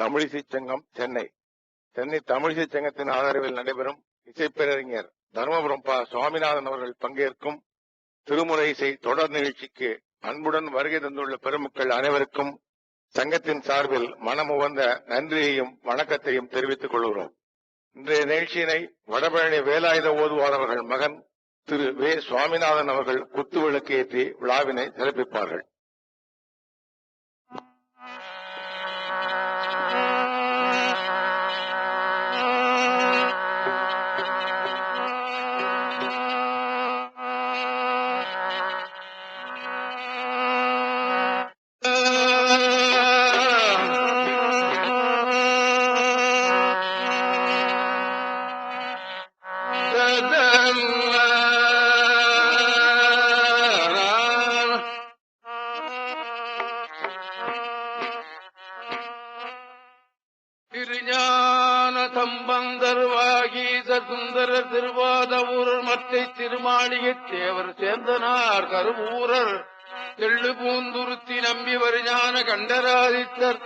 தமிழிசை சங்கம் சென்னை. சென்னை தமிழிசை சங்கத்தின் ஆதரவில் நடைபெறும் இசைப்பேரறிஞர் தர்மபுரம் ப. சுவாமிநாதன் அவர்கள் பங்கேற்கும் திருமுறை இசை தொடர் நிகழ்ச்சிக்கு அன்புடன் வருகை தந்துள்ள பெருமக்கள் அனைவருக்கும் சங்கத்தின் சார்பில் மனமுவந்த நன்றியையும் வணக்கத்தையும் தெரிவித்துக் கொள்கிறோம். இன்றைய நிகழ்ச்சியினை வடபழனி வேலாயுத ஓதுவார் அவர்கள் மகன் திரு வே. சுவாமிநாதன் அவர்கள் குத்துவிளக்கு ஏற்றி விழாவினை சிறப்பிப்பார்கள். சுந்தரர் திருவாதவூரர் மற்றை திருமாளிகை தேவர் சேந்தனார் கருவூரர் தெள்ளு பூந்துருத்தி நம்பி வருஞான கண்டராதித்தர்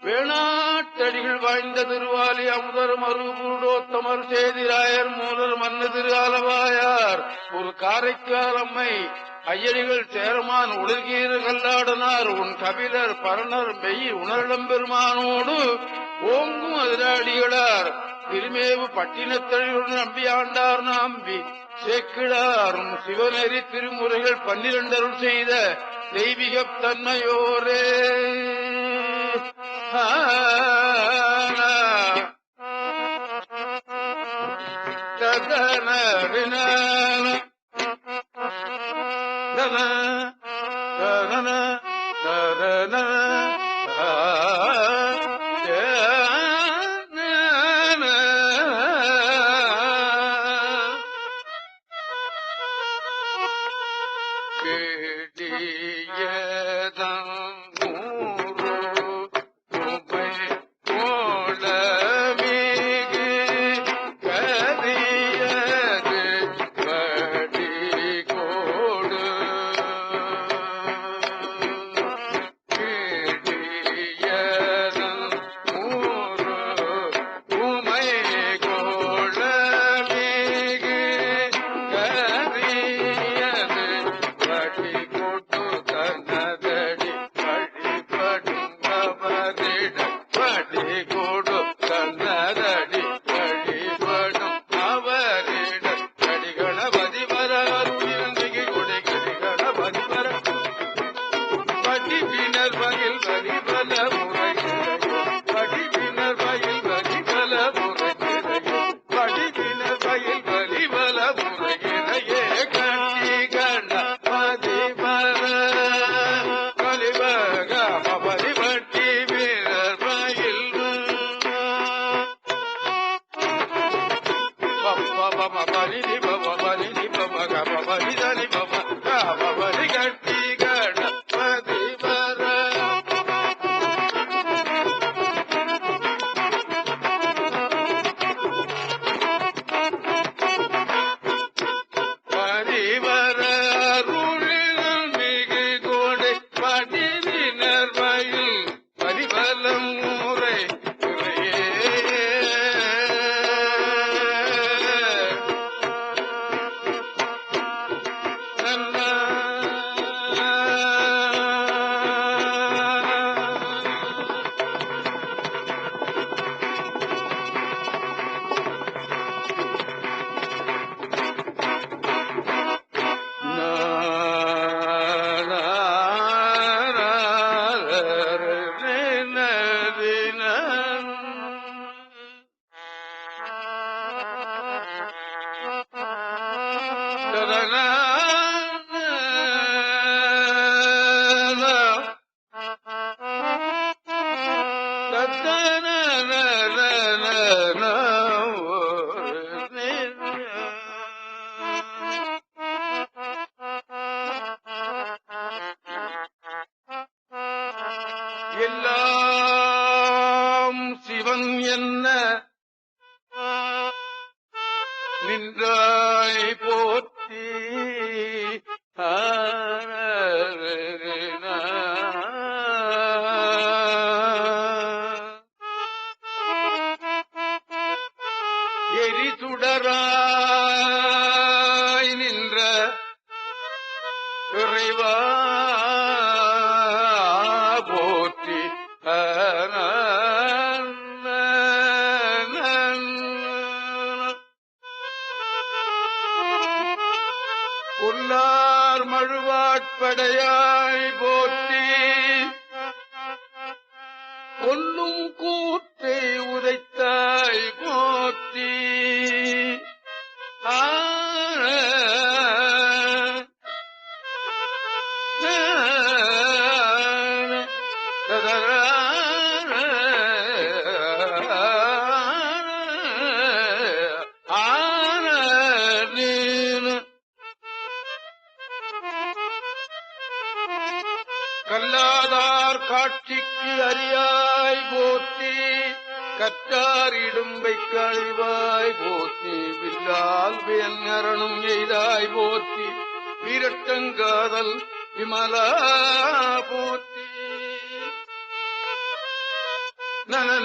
வேணாட்டடிகள் வாய்ந்த திருவாலி அமுதர் மருபுருடோத்தமர் சேதிராயர் மூலர் மன்னு திரு ஆலவாயார் ஒரு காரைக்காலம்மை ஐயடிகள் சேரமான் உலகீர கல்லாடனார் உன் கபிலர் பரணர் மெய் உணர்டம் பெருமானோடு ஓங்கும் அதிராடிகளார் திருமேவு பட்டினத்தழியுடன் நம்பி ஆண்டார் நம்பி சேக்கிழாரும் சிவநெறி திருமுறைகள் 12 அருள் செய்த தெய்வீக தன்மையோரே. எல்லாம் சிவன் என்ன நின்றாய் போற்றி அமராய் நின்ற இறைவா போற்றி. கொல்லார் மழுவாட்படையாய் போற்றி. கொல்லும் கூற்றை உதைத்தாய் போற்றி. கல்லாதார் காட்சிக்கு அறியாய் போற்றி. கற்றார் இடும்பை கழிவாய் போற்றி. வில்லால் வேங்கரணும் எய்தாய் போற்றி. வீரட்டங்காதல் விமலா போற்றி. நன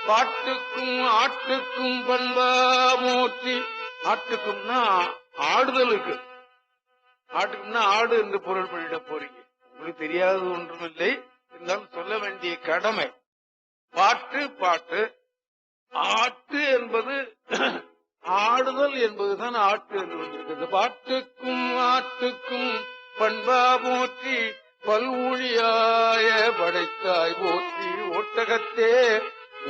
பாட்டுக்கும் ஆட்டுக்கும் பண்பா போற்றி. ஆட்டுக்கும்னா ஆடுதலுக்கு, ஆட்டுக்கும்னா ஆடு என்று பொருள் பண்ணிட போறீங்க. உங்களுக்கு தெரியாதது ஒன்றுமில்லை, இருந்தாலும் சொல்ல வேண்டிய கடமை. பாட்டு பாட்டு, ஆட்டு என்பது ஆடுதல் என்பதுதான் ஆட்டு என்று வந்திருக்கிறது. பாட்டுக்கும் ஆட்டுக்கும் பண்பா போற்றி. பல்வூழியாய படைத்தாய் போற்றி. ஒட்டகத்தே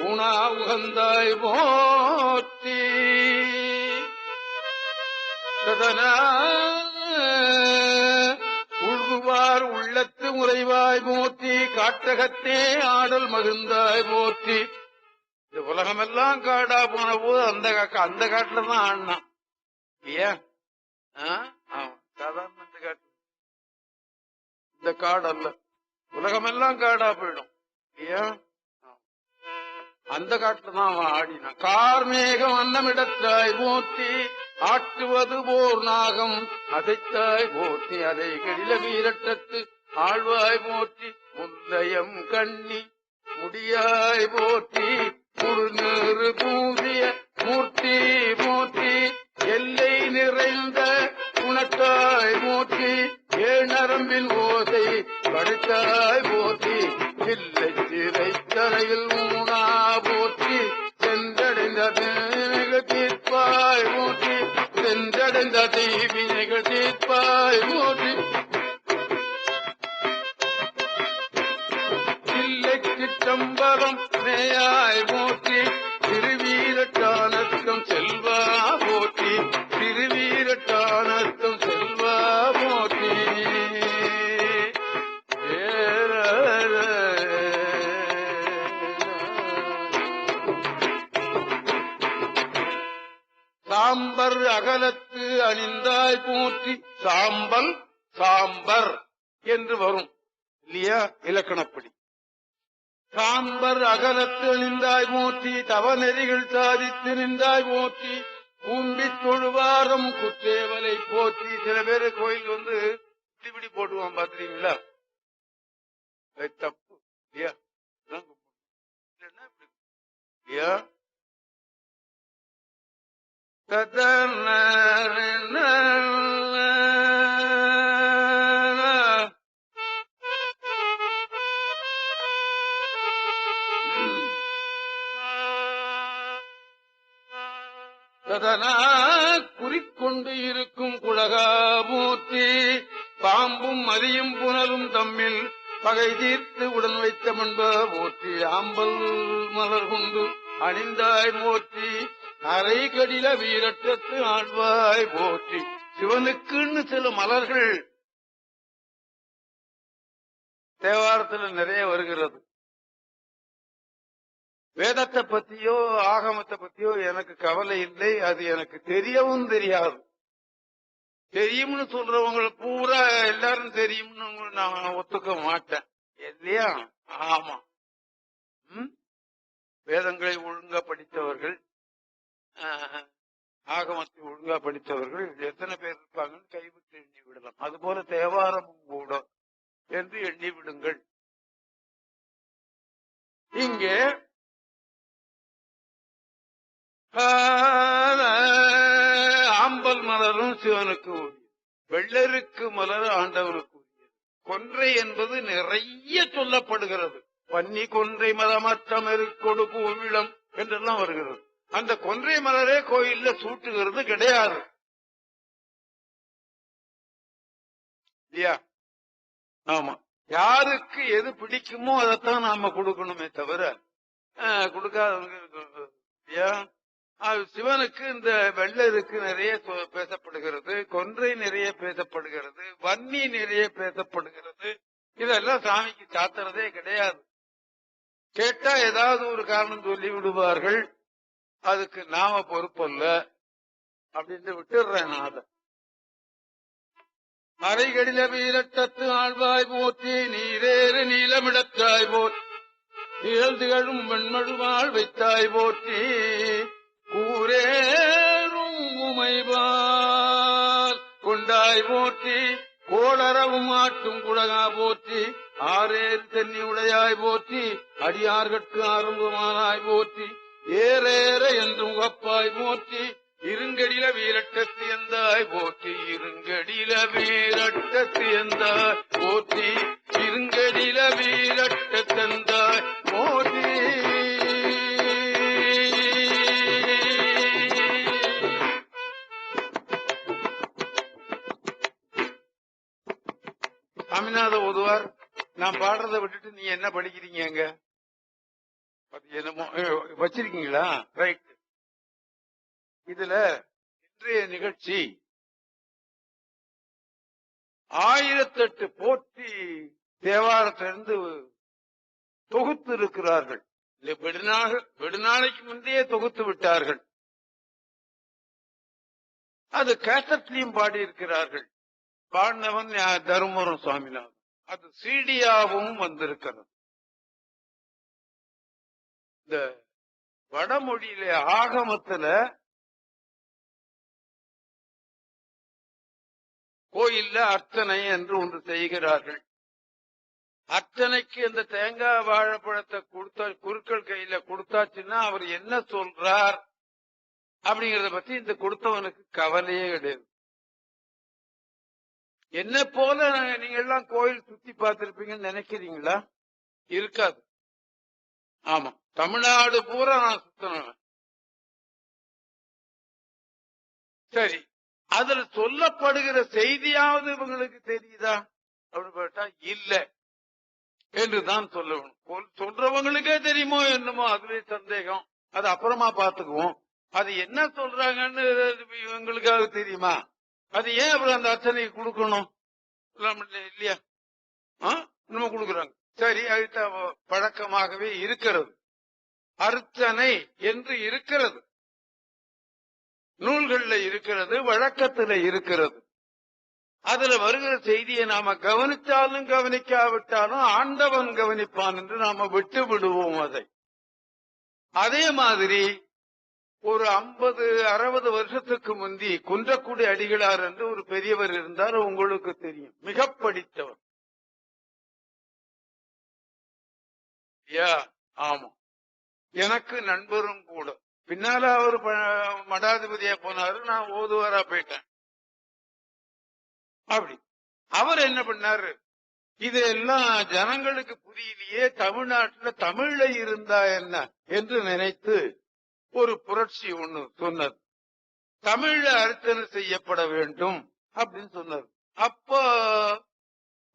ஊனா உகந்தாய் போற்றி. உள்குவார் உள்ளத்து முறைவாய் போற்றி. காட்டகத்தே ஆடல் மகிழ்ந்தாய் போற்றி. இந்த உலகமெல்லாம் காடா போன போது அந்த காட்டுல தான் ஆடினான் இல்லையா? சாதாரண இந்த காடு அல்ல, உலகமெல்லாம் காடா போயிடும் இல்லையா? அந்த காட்டுல தான் அவன் ஆடினான். கார்மேகம் அன்னமிடத்தாய் போற்றி. ஆட்டுவது போர் நாகம் அதைத்தாய் போற்றி. அதை கடில வீரட்டத்து ஆழ்வாய் போற்றி. முல்லையம் கண்ணி முடியாய் போற்றி. முழுநீறு பூசிய மூர்த்தி போற்றி. எல்லை நிறைந்த குணத்தாய் போற்றி. ஏநரம்பில் ஓசை படைத்தாய் போற்றி. இல்லை சிறை தரையில் ஊனா போற்றி. சென்றடைந்த தீவினைகள் தீர்ப்பாய் போற்றி. சென்றடைந்த தீவினைகள் தீர்ப்பாய் போற்றி. இல்லை சிற்றம்பலம் மேயாய் போற்றி. திருவீரட்டானத்தம் செல்வா போற்றி. திருவீரட்டானத்தம் செல்வா போற்றி. சாம்பர் அகலத்து அணிந்தாய் போற்றி. சாம்பல் சாம்பர் என்று வரும் இல்லையா இலக்கணப்படி. சாம்பர் அகலத்து அணிந்தாய் போற்றி. தவநெறிகள் சாதித்து நின்றாய் போற்றி. கூம்பி தொழுவாரம் குத்தேவலை போற்றி. சில பேரு கோயில் வந்து இப்படி போட்டுவான் பாத்துறீங்களா? தப்பு இல்லையா? இல்லையா? குறிக்கொண்டு இருக்கும் குழகா மூர்த்தி. பாம்பும் மதியும் புனலும் தம்மில் பகை தீர்த்து உடன் வைத்த மண்பா போற்றி. ஆம்பல் மலர் கொண்டு அணிந்தாய் போற்றி. அரை கடில வீரட்டத்து ஆழ்வாய் போற்றி. சிவனுக்குன்னு சில மலர்கள் தேவாரத்தில் நிறைய வருகிறது. வேதத்தை பத்தியோ ஆகமத்தை பத்தியோ எனக்கு கவலை இல்லை, அது எனக்கு தெரியவும் தெரியாது. தெரியும்னு சொல்றவங்க பூரா எல்லாரும் தெரியும்னு நான் ஒத்துக்க மாட்டேன் இல்லையா? ஆமா. வேதங்களை ஒழுங்கா படித்தவர்கள், ஆகமத்தை ஒழுங்கா படித்தவர்கள் எத்தனை பேர் இருப்பாங்கன்னு கைவிட்டு எண்ணி விடலாம். அதுபோல தேவாரமும் கூட என்று எண்ணி விடுங்கள். இங்கே ஆம்பல் மலரும் சிவனுக்கு உரியது, வெள்ளருக்கு மலர் ஆண்டவனுக்கு உரியது. கொன்றை என்பது நிறைய சொல்லப்படுகிறது. பன்னி கொன்றை மதமற்றமெருக்கொடு பூவிளம் என்றெல்லாம் வருகிறது. அந்த கொன்றை மலரே கோயில்ல சூட்டுகிறது கிடையாது இல்லையா? ஆமா. யாருக்கு எது பிடிக்குமோ அதைத்தான் நாம கொடுக்கணுமே தவிர கொடுக்காதவங்க. சிவனுக்கு இந்த வெள்ளருக்கு நிறைய பேசப்படுகிறது, கொன்றை நிறைய பேசப்படுகிறது, வன்னி நிறைய பேசப்படுகிறது. இதெல்லாம் சாமிக்கு சாத்துறதே கிடையாது. கேட்டா ஏதாவது ஒரு காரணம் சொல்லி விடுவார்கள். அதுக்கு நாம பொறுப்பல்ல அப்படின்னு விட்டுடுறேன். நான் அதை அரைகடில வீரட்டத்து ஆழ்வாய் போற்றி நீரேறு நீளமிடத்தாய் போல் நிழல் திகழும் வெண்மழுவாள் வைத்தாய் போற்றி கூரேறும் உமைவால் கொண்டாய் போற்றி கோளரவும் ஆட்டும் குடகா போற்றி ஆரேறு தென்னி உடையாய் போற்றி அடியார்கட்கு ஆரம்பமானாய் போற்றி ஏறேற என்று முகப்பாய் போற்றி இருங்கடில வீரட்டத்து எந்தாய் போற்றி இருங்கடில வீரட்டத்து எந்தாய் போற்றி இருங்கடில வீரட்டத்தந்தாய் போற்றி. சாமிநாத ஓதுவார் நான் பாடுறதை விட்டுட்டு நீ என்ன படிக்கிறீங்க? அங்க என்னமோ வச்சிருக்கீங்களா? ரைட். இதுல இன்றைய நிகழ்ச்சி 1008 போற்றி தேவாரத்திலிருந்து தொகுத்து இருக்கிறார்கள். வெடுநாளைக்கு முந்தையே தொகுத்து விட்டார்கள். அது கேசட்லையும் பாடி இருக்கிறார்கள். பாடினவன் தருமபுரம் சுவாமிநாதன். அது சீடியாவும் வந்திருக்கிறது. இந்த வடமொழியில ஆகமத்துல கோயில்ல அர்ச்சனை என்று ஒன்று செய்கிறார்கள். அர்ச்சனைக்கு இந்த தேங்காய் வாழைப்பழத்தை கொடுத்தா குருக்கள் கையில கொடுத்தாச்சுன்னா அவர் என்ன சொல்றார் அப்படிங்கறத பத்தி இந்த கொடுத்தவனுக்கு கவலையே கிடையாது. என்ன போல நீங்க எல்லாம் கோயில் சுத்தி பார்த்திருப்பீங்கன்னு நினைக்கிறீங்களா? இருக்காது. ஆமா, தமிழ்நாடு பூரா நான் சுத்தினவன். சரி, அதுல சொல்லப்படுகிற செய்தியாவது இவங்களுக்கு தெரியுதா அப்படின்னு கேட்டா இல்ல என்றுதான் சொல்லணும். சொல்றவங்களுக்கே தெரியுமோ என்னமோ அதுவே சந்தேகம். அது அப்புறமா பாத்துக்குவோம். அது என்ன சொல்றாங்கன்னு இவங்களுக்காக தெரியுமா? அது ஏன் அப்புறம் அந்த அர்ச்சனைக்கு கொடுக்கணும் இல்லையா? நம்ம கொடுக்குறாங்க. சரி, அது பழக்கமாகவே இருக்கிறது. அர்ச்சனை என்று இருக்கிறது, நூல்கள்ல இருக்கிறது, வழக்கத்துல இருக்கிறது. அதுல வருகிற செய்தியை நாம கவனிச்சாலும் கவனிக்காவிட்டாலும் ஆண்டவன் கவனிப்பான் என்று நாம விட்டு விடுவோம் அதை. அதே மாதிரி ஒரு 50-60 வருஷத்துக்கு முந்தி குன்றக்குடி அடிகளார் என்று ஒரு பெரியவர் இருந்தார். உங்களுக்கு தெரியும், மிக படித்தவர். ஆமா, எனக்கு நண்பரும் கூட. பின்னால அவர் மடாதிபதியா போனாரு, நான் ஓதுவாரா போயிட்டேன். அப்படி அவர் என்ன பண்ணாரு, இதெல்லாம் ஜனங்களுக்கு புரியலையே, தமிழ்நாட்டுல தமிழ்ல இருந்தா என்ன என்று நினைத்து ஒரு புரட்சி ஒண்ணு சொன்னார். தமிழ்ல அர்ச்சனை செய்யப்பட வேண்டும் அப்படின்னு சொன்னார். அப்ப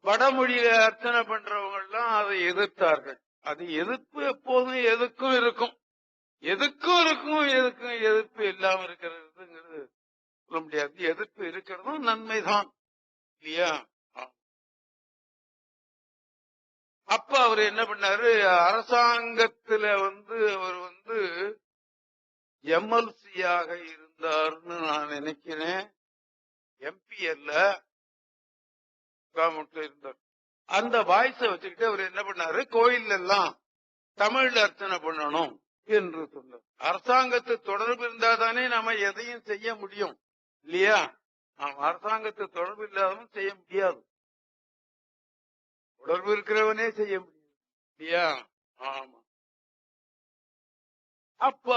வடமொழியில அர்ச்சனை பண்றவங்க எல்லாம் அதை எதிர்த்தார்கள். அது எதிர்ப்பு எப்போதும் எதுக்கும் இருக்கும், எதுக்கும் இருக்கும், எதுக்கும் எதிர்ப்பு இல்லாம இருக்கிறதுங்கிறது சொல்ல முடியாது. எதிர்ப்பு இருக்கிறதும் நன்மைதான் இல்லையா? அப்ப அவர் என்ன பண்ணாரு, அரசாங்கத்துல அவர் எம்எல்சியாக இருந்தார்னு நான் நினைக்கிறேன். MP அல்ல, கவர்மெண்ட்ல இருந்தார். அந்த வாய்ஸை வச்சுக்கிட்டு அவர் என்ன பண்ணாரு, கோயில் எல்லாம் தமிழ்ல அர்ச்சனை பண்ணணும் என்று சொன்னார். அரசாங்கத்து தொடர்பு இருந்தா தானே நம்ம எதையும் செய்ய முடியும் இல்லையா? நாம் அரசாங்கத்து தொடர்பு இல்லாதவன் செய்ய முடியாது, தொடர்பு இருக்கிறவனே செய்ய முடியும் இல்லையா? ஆமா. அப்ப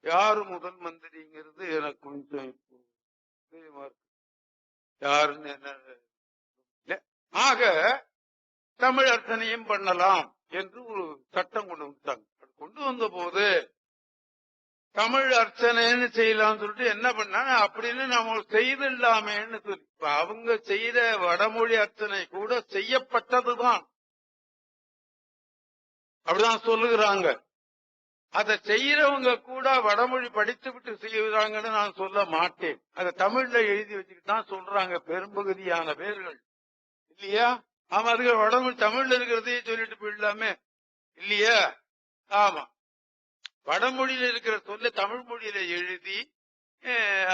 யாரு முதல் மந்திரிங்கிறது எனக்கு கொஞ்சம் யாருன்னு என்ன. ஆக தமிழ் அர்ச்சனையும் பண்ணலாம் என்று ஒரு சட்டம் கொண்டு வந்துட்டாங்க. கொண்டு வந்த போது தமிழ் அர்ச்சனைன்னு செய்யலாம்னு சொல்லிட்டு என்ன பண்ணாங்க, அப்படின்னு நம்ம செய்திடலாமேன்னு சொல்லி அவங்க செய்த வடமொழி அர்ச்சனை கூட செய்யப்பட்டதுதான், அப்படிதான் சொல்லுகிறாங்க. அதை செய்யறவங்க கூட வடமொழி படித்து விட்டு செய்யறாங்கன்னு நான் சொல்ல மாட்டேன். அதை தமிழ்ல எழுதி வச்சுக்கிட்டு தான் சொல்றாங்க பெரும்பகுதியான பேர்கள் இல்லையா? ஆமா, அதுக்கு வடமொழி தமிழ்ல இருக்கிறதையே சொல்லிட்டு போயிடலாமே இல்லையா? ஆமா, வடமொழியில இருக்கிற சொல்ல தமிழ் மொழியில எழுதி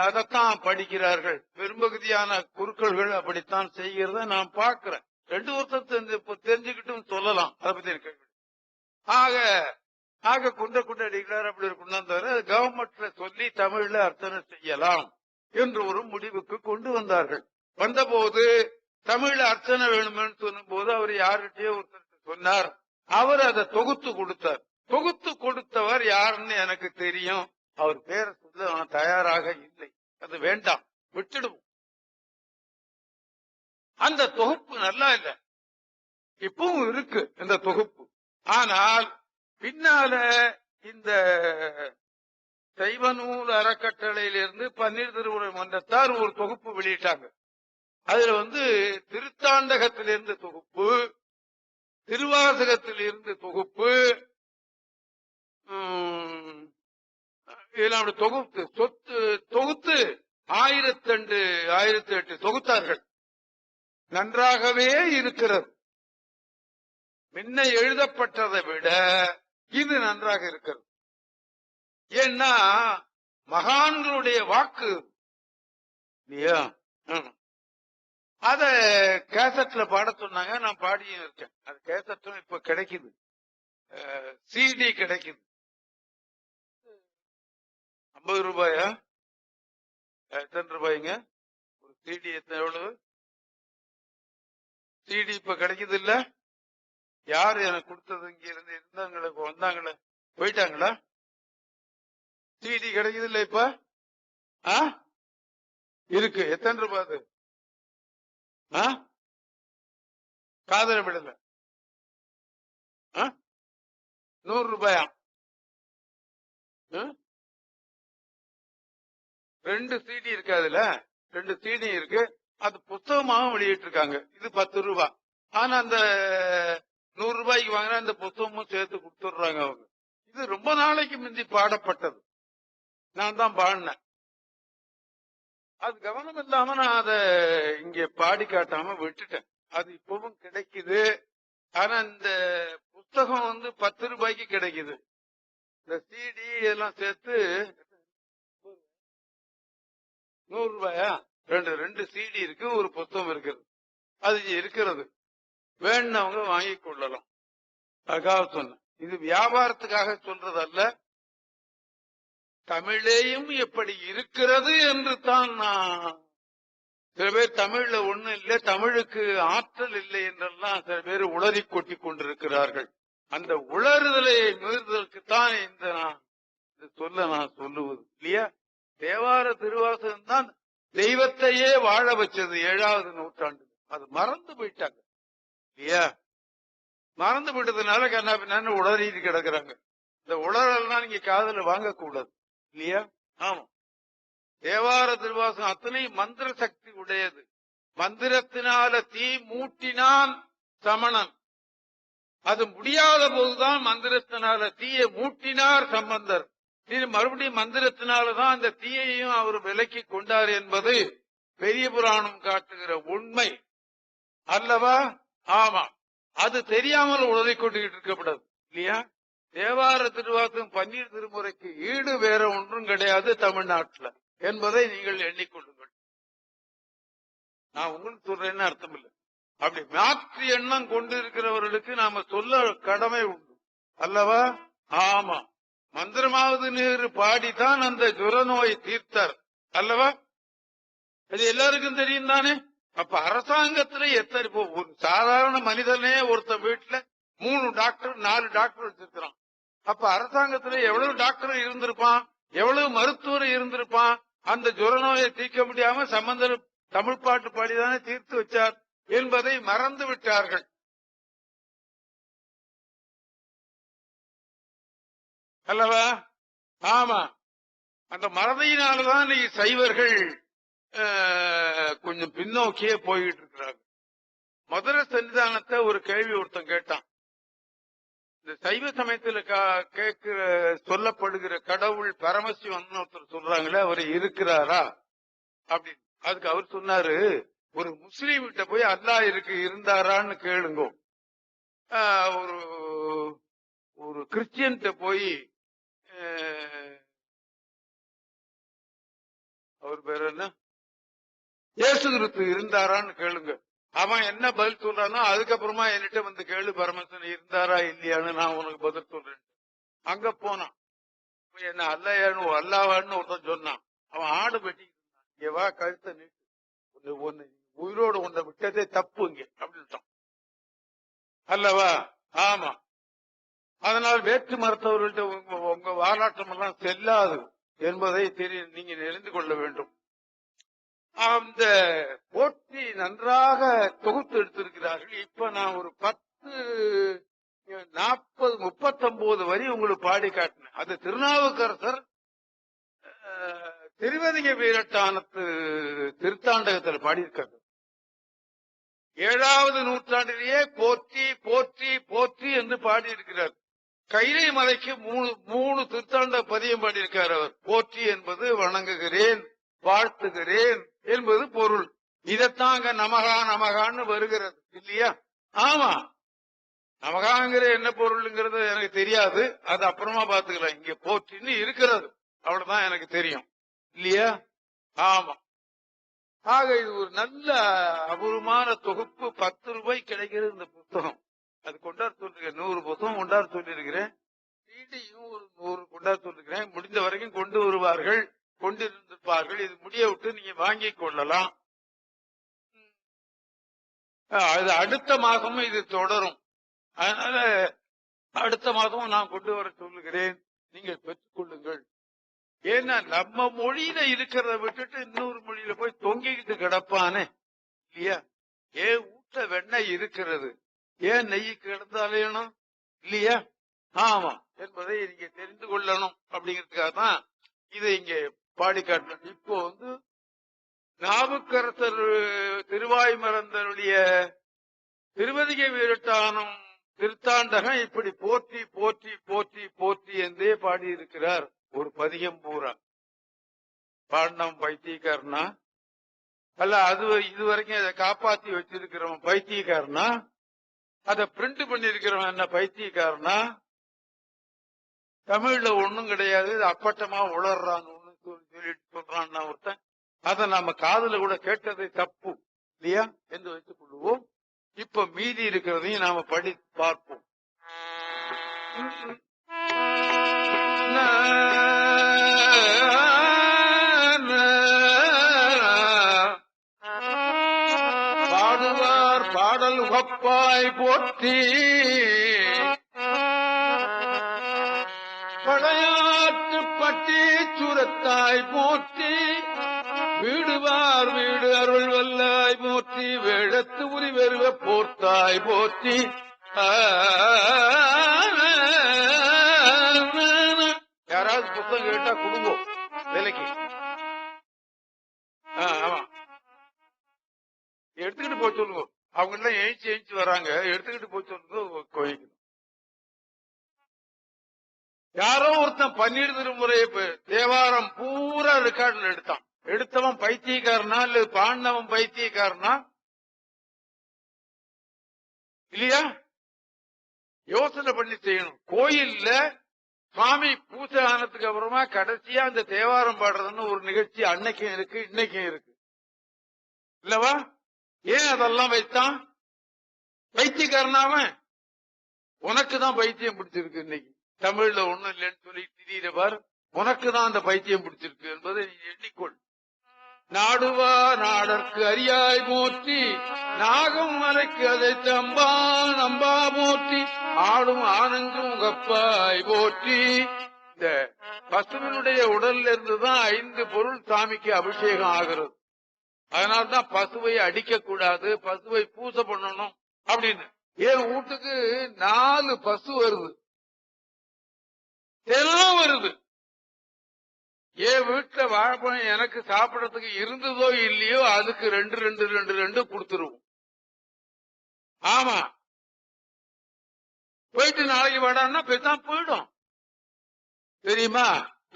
அதைத்தான் படிக்கிறார்கள். பெரும்பகுதியான குருக்கள்கள் அப்படித்தான் செய்கிறத நான் பார்க்கிறேன். 2 வருஷம் தெரிஞ்சுக்கிட்டும் சொல்லலாம், அதை பத்தி எனக்கு. ஆக குண்டடிகளார் அப்படி இருக்கணும் தவிர கவர்மெண்ட்ல சொல்லி தமிழ்ல அர்ச்சனை செய்யலாம் என்று ஒரு முடிவுக்கு கொண்டு வந்தார்கள். வந்தபோது தமிழ்ல அர்ச்சனை வேணும்னு சொல்லும் போது அவர் யார்கிட்டயோ ஒருத்தர் சொன்னார். அவர் அதை தொகுத்து கொடுத்தார். தொகுத்து கொடுத்தவர் யாருன்னு எனக்கு தெரியும், அவர் பேரை சொல்ல நான் தயாராக இல்லை. அது வேண்டாம், விட்டுடுவோம். அந்த தொகுப்பு நல்லா இல்லை, இப்பவும் இருக்கு இந்த தொகுப்பு. ஆனால் பின்னால இந்த சைவநூல் அறக்கட்டளையிலிருந்து பன்னீர் திருவுரை மன்றத்தார் ஒரு தொகுப்பு வெளியிட்டாங்க. அதுல திருத்தாண்டகத்திலிருந்து தொகுப்பு, திருவாசகத்திலிருந்து தொகுப்பு, தொகுத்து 1008 தொகுத்தார்கள். நன்றாகவே இருக்கிறது. முன்ன எழுதப்பட்டதை விட இது நன்றாக இருக்கிறது. ஏன்னா மகான்களுடைய வாக்கு இல்லையா? அத கேசட்ல பாட சொன்னாங்க, நான் பாடியும் இருக்கேன். அது கேசட்டும் இப்ப கிடைக்குது, CD கிடைக்குது. 50 ரூபாயா? எத்தனை ரூபாய்ங்க ஒரு CD? எவ்வளவு CD இப்ப கிடைக்குது இல்ல? யாரு எனக்கு கொடுத்தது? இங்க இருந்து இருந்தாங்களே, வந்தாங்களே, போயிட்டாங்களா? CD கிடைக்குது இல்ல இப்ப? இருக்கு. எத்தனை ரூபாய் அது? காதல விடல 100 ரூபாயா? 2 CD இருக்கு. அதுல 2 CD இருக்கு. அது புத்தகமாகவும் வெளியிட்டு இருக்காங்க. இது 10 ரூபாய். ஆனா அந்த 100 ரூபாய்க்கு வாங்கினா அந்த புத்தகமும் சேர்த்து கொடுத்துடுறாங்க அவங்க. இது ரொம்ப நாளைக்கு முந்தி பாடப்பட்டது, நான் தான் பாடினேன். அது கவனம் இல்லாம நான் அதை இங்க பாடி காட்டாம விட்டுட்டேன். அது இப்பவும் கிடைக்குது. ஆனா இந்த புத்தகம் 10 ரூபாய்க்கு கிடைக்குது. இந்த CD எல்லாம் சேர்த்து 100 ரூபாயா? 2 CD இருக்கு, ஒரு புத்தகம் இருக்குது. அது இருக்கிறது, வேணுனவங்க வாங்கி கொள்ளலாம். அதுக்காக சொன்னேன். இது வியாபாரத்துக்காக சொல்றதல்ல, தமிழேயும் எப்படி இருக்கிறது என்று தான். நான் சில பேர் தமிழ்ல ஒண்ணும் இல்லை, தமிழுக்கு ஆற்றல் இல்லை என்றெல்லாம் சில பேர் உளறி கொட்டி கொண்டிருக்கிறார்கள். அந்த உளறுதலை மீறுதலுக்கு தான் இந்த சொல்ல நான் சொல்லுவது இல்லையா? தேவார திருவாசகம் தான் தெய்வத்தையே வாழ வச்சது 7வது நூற்றாண்டு. அது மறந்து போயிட்டாங்க இல்லையா? மறந்து போயிட்டதுனால கண்ணாபின்னு உளறிட்டு கிடக்குறாங்க. இந்த உளறல்லாம் நீங்க காதல வாங்கக்கூடாது இல்லையா? ஆமா, தேவார திருவாசகம் அத்தனை மந்திர சக்தி உடையது. மந்திரத்தினால தீ மூட்டினான் சமணன், அது முடியாத போதுதான் மந்திரத்தினால தீயை மூட்டினார் சம்பந்தர். மறுபடியும் மந்திரத்தினாலதான் அந்த தீயையும் அவர் விலக்கி கொண்டார் என்பது பெரிய புராணம் காட்டுகிற உண்மை அல்லவா? ஆமா, அது தெரியாமல் உளறி கொண்டுகிட்டு இருக்கக்கூடாது இல்லையா? தேவார திருவாசகம் பன்னீர் திருமுறைக்கு ஈடு வேற ஒன்றும் கிடையாது தமிழ்நாட்டுல என்பதை நீங்கள் எண்ணிக்கொள்ளுங்கள். நான் உங்களுக்கு சொல்றேன்னு அர்த்தம் இல்லை. அப்படி மாற்று எண்ணம் கொண்டு இருக்கிறவர்களுக்கு நாம சொல்ல கடமை உண்டு அல்லவா? ஆமா, மந்திரமாவது நீர் பாடித்தான் அந்த ஜுர நோயை தீர்த்தார் அல்லவா? அது எல்லாருக்கும் தெரியும் தானே. அப்ப அரசாங்கத்துல எத்தனை ஒரு சாதாரண மனிதனே ஒருத்த வீட்டுல 3 டாக்டர் 4 டாக்டர் வச்சிருக்கிறான். அப்ப அரசாங்கத்துல எவ்வளவு டாக்டர் இருந்திருப்பான், எவ்வளவு மருத்துவர் இருந்திருப்பான். அந்த ஜுர நோயை தீர்க்க முடியாம சம்பந்தர் தமிழ் பாட்டு பாடிதானே தீர்த்து வச்சார் என்பதை மறந்து விட்டார்கள் அல்லவா? ஆமா, அந்த மறதியினால்தான் சைவர்கள் கொஞ்சம் பின்னோக்கியே போயிட்டு இருக்கிறாங்க. மதுரை சன்னிதானத்தை ஒரு கேள்வி ஒருத்தன் கேட்டான். இந்த சைவ சமயத்துல கேட்கிற சொல்லப்படுகிற கடவுள் பரமசிவன் ஒருத்தர் சொல்றாங்களே, அவர் இருக்கிறாரா அப்படின்னு. அதுக்கு அவர் சொன்னாரு, ஒரு முஸ்லீம் கிட்ட போய் அல்லாஹ் இருந்தாரான்னு கேளுங்க, ஒரு கிறிஸ்டியன்ட்ட போய் அவர் பேர் என்ன, இயேசு கிறிஸ்து இருந்தாரான்னு கேளுங்க. அவன் என்ன பதில் சொல்றானோ அதுக்கப்புறமா என்கிட்ட வந்து கேளு, பரமேஸ்வரன் இருந்தாரா இல்லையான்னு நான் உனக்கு பதில் சொல்றேன். அங்க போனான், என்ன அல்லாவான்னு ஒருத்தன் சொன்னான். அவன் ஆடு வெட்டி வா, கழுத்தை நீட்டு, ஒன்னு உயிரோடு ஒன்றை விட்டதே தப்பு இங்க அப்படின்ட்டான் அல்லவா? ஆமா, அதனால் வேற்று மருத்துவர்கள்ட்ட உங்க வாலாட்டம் எல்லாம் செல்லாது என்பதை நீங்க தெரிந்து கொள்ள வேண்டும். அந்த போட்டி நன்றாக தொகுத்து எடுத்திருக்கிறார்கள். இப்ப நான் ஒரு 10, 40, 39 வரி உங்களுக்கு பாடி காட்டினேன். அது திருநாவுக்கரசர் திருவதிக வீரட்டானத்து திருத்தாண்டகத்தில் பாடியிருக்காரு. 7வது நூற்றாண்டிலேயே போற்றி போற்றி போற்றி என்று பாடியிருக்கிறார். கைலை மலைக்கு 3 திருத்தாண்ட பதியம் பாடியிருக்கார் அவர். போற்றி என்பது வணங்குகிறேன், வாழ்த்துகிறேன் என்பது பொருள். இதத்தாங்க நமகா நமகான்னு வருகிறது இல்லையா? ஆமா, நமகாங்கிற என்ன பொருள்ங்கிறது எனக்கு தெரியாது, அது அப்புறமா பாத்துக்கலாம். இங்க போற்றின்னு இருக்கிறது, அவ்வளவுதான் எனக்கு தெரியும் இல்லையா? ஆமா, ஆக இது ஒரு நல்ல அபூர்வமான தொகுப்பு. 10 ரூபாய் கிடைக்கிறது இந்த புத்தகம். அது கொண்டாட சொல்லிருக்கேன், 100 புத்தகம் கொண்டாட சொல்லியிருக்கிறேன். வீட்டையும் ஒரு 100 கொண்டாட சொல்லிருக்கிறேன். முடிந்த வரைக்கும் கொண்டு வருவார்கள், கொண்டிருந்திருப்பார்கள். இது முடிய விட்டு நீங்க வாங்கிக் கொள்ளலாம். அது அடுத்த மாதமும் இது தொடரும். அதனால அடுத்த மாதமும் நான் கொண்டு வர சொல்லுகிறேன், நீங்கள் பெற்றுக் கொள்ளுங்கள். ஏன்னா நம்ம மொழியில இருக்கிறத விட்டுட்டு இன்னொரு மொழியில போய் தொங்கிக்கிட்டு கிடப்பானே இல்லையா? ஏன் வீட்டுல வெண்ணெய் இருக்கிறது, ஏன் நெய் கிடந்தாலேனும் இல்லையா? ஆமா, என்பதை நீங்க தெரிந்து கொள்ளணும். அப்படிங்கிறதுக்காக தான் இதை இங்க பாடி காட்டணும். இப்போ நாவுக்கரசர் திருவாய்மறந்தருடைய திருவதிக வீரட்டானம் திருத்தாண்டகம் இப்படி போற்றி போற்றி போற்றி போற்றி என்றே பாடியிருக்கிறார். ஒரு பதிகம் பூரா பாண்டம் பைத்தியக்காரனா அல்ல, அது இதுவரைக்கும் அதை காப்பாத்தி வச்சிருக்கிறவன் பைத்தியக்காரனா, அதை பிரிண்ட் பண்ணிருக்கிறவன் என்ன பைத்தியக்காரனா? தமிழ்ல ஒண்ணும் கிடையாது, அப்பட்டமா உளர்றான்னு சொல்லிட்டு சொல்றான் ஒருத்தன். அதை நாம காதுல கூட கேட்டதை தப்பு இல்லையா என்று வைத்துக் கொள்வோம். இப்ப மீதி இருக்கிறதையும் நாம படி பார்ப்போம். பாடுவார் பாடல் உகப்பாய் போற்றி, படையாற்று பட்டி சுரத்தாய் போற்றி, வீடுவார் வீடு அருள் வல்லாய் போற்றி, வேடத்து உரி வெறுவ போர்த்தாய் போற்றி. யாராவது புத்தகம் கேட்டா கொடுங்கோ விலைக்கு. ஆமா, எடுத்துக்கிட்டு போய் சொல்லுங்க. அவங்க எல்லாம் எழுச்சி வராங்க, எடுத்துக்கிட்டு போய் சொல்லுங்க. கோயிலுக்கு யாரோ ஒருத்தன் பன்னீர் திருமுறையை தேவாரம் பூரா ரெக்கார்ட்ல எடுத்தவன் பைத்தியக்காரனா இல்ல பாண்டவன் பைத்தியக்காரனா இல்லையா? யோசனை பண்ணி செய்யணும். கோயில்ல சுவாமி பூஜை ஆனதுக்கு அப்புறமா கடைசியா அந்த தேவாரம் பாடுறதுன்னு ஒரு நிகழ்ச்சி அன்னைக்கும் இருக்கு, இன்னைக்கும் இருக்கு இல்லவா? ஏன் அதெல்லாம் வைத்தான்? பைத்தியக்காரனாவன். உனக்கு தான் பைத்தியம் பிடிச்சிருக்கு. இன்னைக்கு தமிழ்ல ஒண்ணும் இல்லைன்னு சொல்லி திடீர பார், உனக்கு தான் அந்த பைத்தியம் பிடிச்சிருக்கு என்பதை நீ எண்ணிக்கொள். நாடுவா நாடற்கு அரியாய் போற்றி, நாகம் மலைக்கு அதை தம்பா நம்பா போற்றி, ஆடும் ஆனஞ்சும் கப்பாய் போற்றி. இந்த பசுவினுடைய உடல்ல இருந்துதான் 5 பொருள் சாமிக்கு அபிஷேகம் ஆகிறது. அதனால்தான் பசுவை அடிக்க கூடாது, பசுவை பூசை பண்ணணும் அப்படின்னு. என் வீட்டுக்கு 4 பசு வருது, தினம் வருது. என் வீட்டுல வாழைப்பழம் எனக்கு சாப்பிடறதுக்கு இருந்ததோ இல்லையோ அதுக்கு 2 கொடுத்துருவோம். ஆமா, போயிட்டு நாளைக்கு வாடான்னா பேசாம போயிடும். தெரியுமா?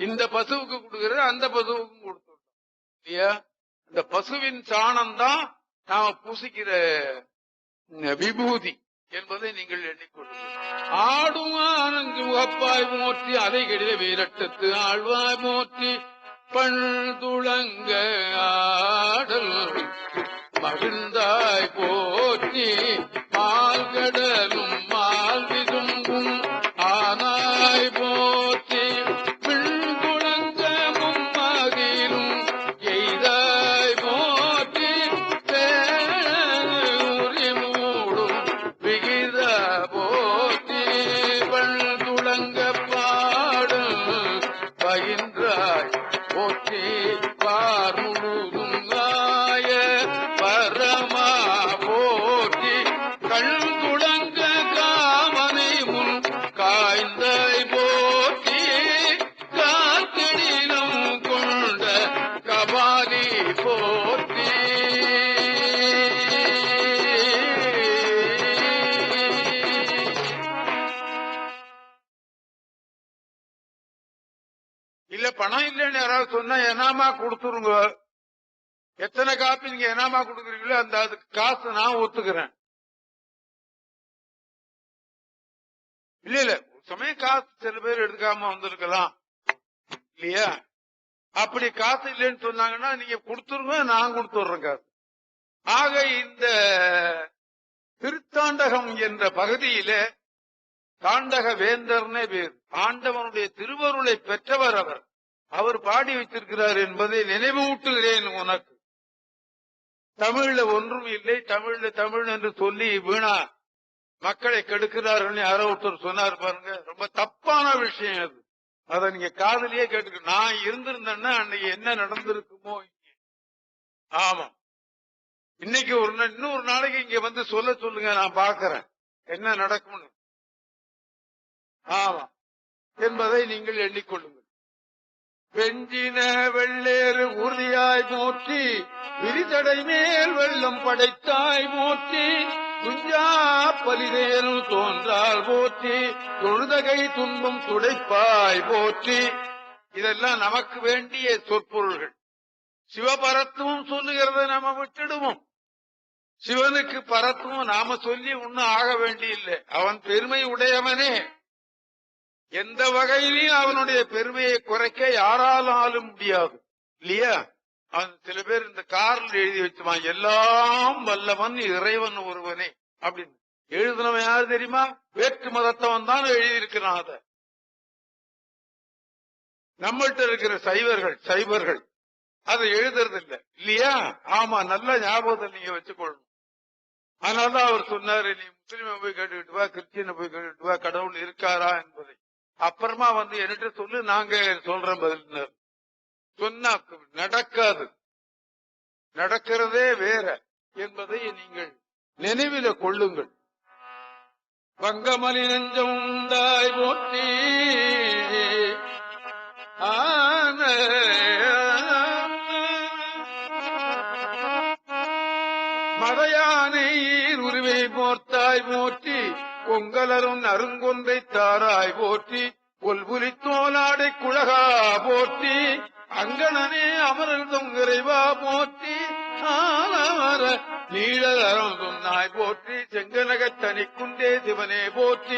இந்த பசுவுக்கு கொடுக்கறது அந்த பசுவுக்கும் கொடுத்துருவோம் இல்லையா? இந்த பசுவின் சாணம் தான் நாம பூசிக்கிற விபூதி என்பதை நீங்கள் எண்ணிக்கொள்ளுங்கள். ஆடும் ஆனஞ்சு முகப்பாய் போற்றி, அதை கெடில வீரட்டத்து ஆழ்வாய் போற்றி, பண்துளங்க ஆடல் மகிழ்ந்தாய் போற்றி, மால்கடலும் மால்விதும்பும் ஆனாய் போற்றி, பின்குளங்க மும்மகிலும் எய்தாய் போற்றி, உரி மூடும் விகித போற்றி, பண்துளங்க பாடும் பகின்றாய் போற்றி, பார் முழுதும் ஆய பரமா போற்றி, கண்துளங்க காமனை முன் காய்ந்தாய் போற்றி, காத்தடிலம் கொண்ட கபாலி போற்றி. இல்ல பணம் இல்லைன்னு யாராவது சொன்னா எனாமா கொடுத்துருங்க. எத்தனை காப்பி நீங்க எனாமா கொடுக்குறீங்களோ அந்த அதுக்கு காசு நான் ஒத்துக்கிறேன். இல்ல சமயம் காசு சில பேர் எடுக்காம வந்திருக்கலாம் இல்லையா? அப்படி காசு இல்லைன்னு சொன்னாங்கன்னா நீங்க கொடுத்துருங்க, நான் கொடுத்துடுறேன் காசு. ஆக இந்த திருத்தாண்டகம் என்ற பகுதியில தாண்டக வேந்தர்னே பேர். ஆண்டவனுடைய திருவருளை பெற்றவர் அவர். அவர் பாடி வச்சிருக்கிறார் என்பதை நினைவூட்டுகிறேன் உனக்கு. தமிழ்ல ஒன்றும் இல்லை, தமிழ்ல தமிழ் என்று சொல்லி வீணா மக்களை கெடுக்கிறார்கள் யாரோ ஒருத்தர் சொன்னார் பாருங்க. ரொம்ப தப்பான விஷயம் அது. அதை நீங்க காதலியே கேட்டுக்க. நான் இருந்திருந்தேன்னா அன்னைக்கு என்ன நடந்திருக்குமோ. ஆமா, இன்னைக்கு இன்னொரு நாளைக்கு இங்க வந்து சொல்லுங்க, நான் பாக்குறேன் என்ன நடக்கும்னு. ஆமா என்பதை நீங்கள் எண்ணிக்கொள்ளுங்கள். வெஞ்சின வெள்ளேறு உறுதியாய் போற்றி, விரிதடை மேல் வெள்ளம் படைத்தாய் போற்றி, துஞ்சா பலிதேனும் தோன்றால் போற்றி, தொழுதகை துன்பம் துடைப்பாய் போற்றி. இதெல்லாம் நமக்கு வேண்டிய சொற்பொருள்கள். சிவபரத்துவம் சொல்லுகிறத நாம விட்டுடுவோம். சிவனுக்கு பரத்துவம் நாம சொல்லி ஒன்னும் ஆக வேண்டியில்லை. அவன் பெருமை உடையவனே. எந்த வகையிலையும் அவனுடைய பெருமையை குறைக்க யாராலும் முடியாது இல்லையா? அவன் சில பேர் இந்த கார்ல எழுதி வச்சுவான், எல்லாம் வல்லவன் இறைவன் ஒருவனே அப்படின்னு. எழுதுனவன் யாரு தெரியுமா? வேற்று மதத்தவன் தான் எழுதியிருக்கிறான். அத நம்மள்கிட்ட இருக்கிற சைவர்கள் அதை எழுதுறது இல்ல இல்லையா? ஆமா, நல்ல ஞாபகத்தை நீங்க வச்சுக்கொள்ளணும். அதனாலதான் அவர் சொன்னாரு, நீ முஸ்லீமை போய் கேட்டுக்கிட்டு வா, கிறிஸ்டியனை போய் கேட்டுக்கிட்டு வா, கடவுள் இருக்காரா என்பதை. அப்புறமா வந்து என்கிட்ட சொல்லு, நாங்க சொல்றேன் பதில். சொன்னா நடக்காது, நடக்கிறதே வேற என்பதை நீங்கள் நினைவில கொள்ளுங்கள். வங்கமலி நெஞ்சம் உண்டாய் போற்றி, மதையானை உருவை போர்த்தாய் போற்றி, கொங்கலரும் அருங்கொன்றை தாராய் போற்றி, கொல்புலி தோலாடை குழகா போற்றி, அங்கணனே அமரர் தொங்கரைவா போற்றி, ஆலமர நீழலரம் சொன்னாய் போற்றி, செங்கனகத் தனிக்குண்டே சிவனே போற்றி,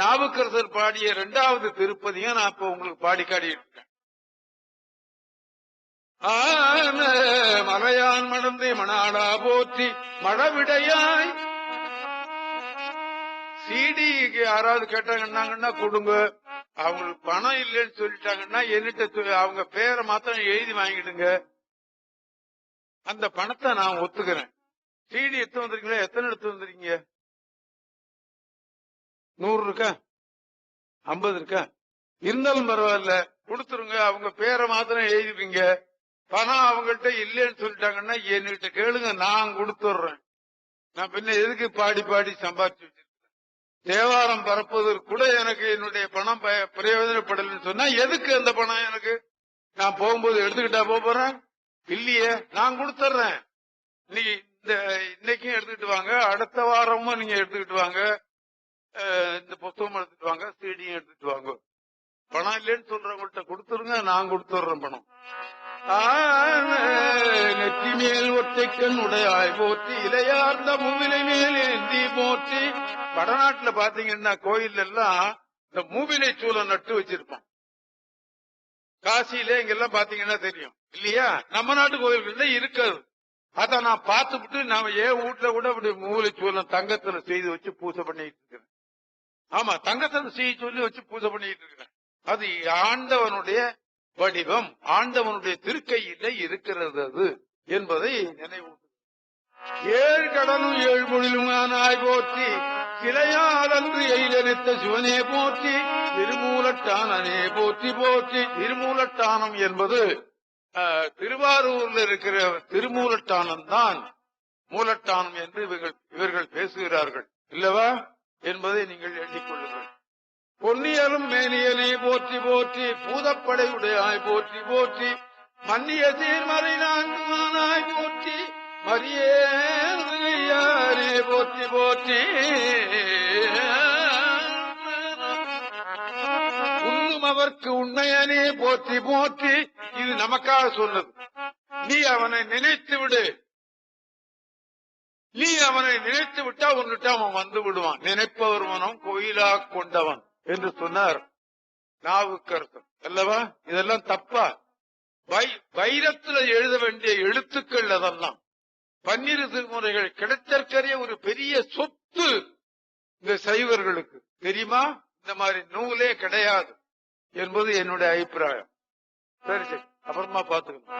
நாவுக்கரசர் பாடிய 2வது திருப்பதியும் நான் இப்ப உங்களுக்கு பாடி காட்டிட்டு இருக்கேன். மலையான் மணந்தை மணாளா போற்றி மழவிடையாய். சிடிக்கு யாராவது கேட்டாங்கன்னா கொடுங்க. அவங்களுக்கு பணம் இல்லைன்னு சொல்லிட்டாங்கன்னா என்கிட்ட அவங்க பேரை மாத்திரம் எழுதி வாங்கிடுங்க. அந்த பணத்தை நான் ஒத்துக்கிறேன். சிடி எடுத்து வந்திருக்கீங்களா? எத்தனை எடுத்து வந்திருக்கீங்க? 100 இருக்கா? 50 இருக்கா? இருந்தாலும் பரவாயில்ல, கொடுத்துருங்க. அவங்க பேரை மாத்திரம் எழுதிப்பீங்க. பணம் அவங்கள்ட்ட இல்லைன்னு சொல்லிட்டாங்கன்னா என்கிட்ட கேளுங்க, நான் கொடுத்துடுறேன். நான் பின்ன எதுக்கு பாடி பாடி சம்பாதிச்சு வச்சிருக்கேன்? தேவாரம் பரப்புவதற்கு கூட எனக்கு என்னுடைய பணம் பிரயோஜனப்படலன்னு சொன்னா எதுக்கு அந்த பணம் எனக்கு? நான் போகும்போது எடுத்துக்கிட்டா போறேன்? இல்லையே, நான் கொடுத்துட்றேன். இன்னைக்கும் எடுத்துக்கிட்டு வாங்க, அடுத்த வாரமும் நீங்க எடுத்துக்கிட்டு வாங்க, இந்த புத்தகம் எடுத்துட்டு வாங்க, சிடியும் எடுத்துட்டு வாங்க. பணம் இல்லைன்னு சொல்றவங்கள்ட்ட கொடுத்துருங்க, நான் கொடுத்துடுறேன் பணம். நெற்றி மேல் ஒற்றைக்கண் உடையாய் போற்றி இலையார்ந்த மூவிலை மேல் ஏந்தி போற்றி. வடநாட்டுல பாத்தீங்கன்னா கோயில் எல்லாம் இந்த மூவிலை சூளம் நட்டு வச்சிருப்பான். காசியில இங்கெல்லாம் பாத்தீங்கன்னா தெரியும் இல்லையா? நம்ம நாட்டு கோயில்கள்ல இருக்காது. அத நான் பார்த்துட்டு நான் ஏன் வீட்டுல கூட அப்படி மூவிலை சூளம் தங்கத்துல செய்து வச்சு பூஜை பண்ணிட்டு இருக்கிறேன். ஆமா, தங்கத்துல செய்ய சொல்லி வச்சு பூஜை பண்ணிட்டு இருக்கிறேன். அது ஆண்டவனுடைய வடிவம், ஆண்டவனுடைய திருக்கையில இருக்கிறது அது என்பதை நினைவூட்டு. ஏழு கடலும் 7 மொழிலும் ஆனாய் போற்றி சிலையாலன்று எயிலெடுத்த சிவனே போற்றி திருமூலட்டானனே போற்றி போற்றி. திருமூலட்டானம் என்பது திருவாரூர்ல இருக்கிற திருமூலட்டானம் தான் மூலட்டானம் என்று இவர்கள் பேசுகிறார்கள் இல்லவா என்பதை நீங்கள் எண்ணிக்கொள்ளுங்கள். பொன்னியலும் மேனியனே போற்றி போற்றி பூதப்படையுடையாய் போற்றி போற்றி மன்னிய சீர்மறை நான்குமானாய் போற்றி மரியாரே போற்றி போற்றி. உண்ணும் அவர்க்கு உண்மையனே போற்றி போற்றி. இது நமக்காக சொன்னது. நீ அவனை நினைத்து விடு. நீ அவனை நினைத்து விட்டா உன்னிட்ட அவன் வந்து விடுவான். நினைப்பவர் மனம் கோயிலா கொண்டவன் என்று சொன்னார் நாவுக்கரசர் அல்லவா? இதெல்லாம் தப்பா? வைரத்துல எழுத வேண்டிய எழுத்துக்கள் அதெல்லாம். 12 திருமுறைகள் கிடைத்தற்கரிய ஒரு பெரிய சொத்து இந்த சைவர்களுக்கு. தெரியுமா? இந்த மாதிரி நூலே கிடையாது என்பது என்னுடைய அபிப்பிராயம். சரி சரி, அப்புறமா பாத்துக்கணும்.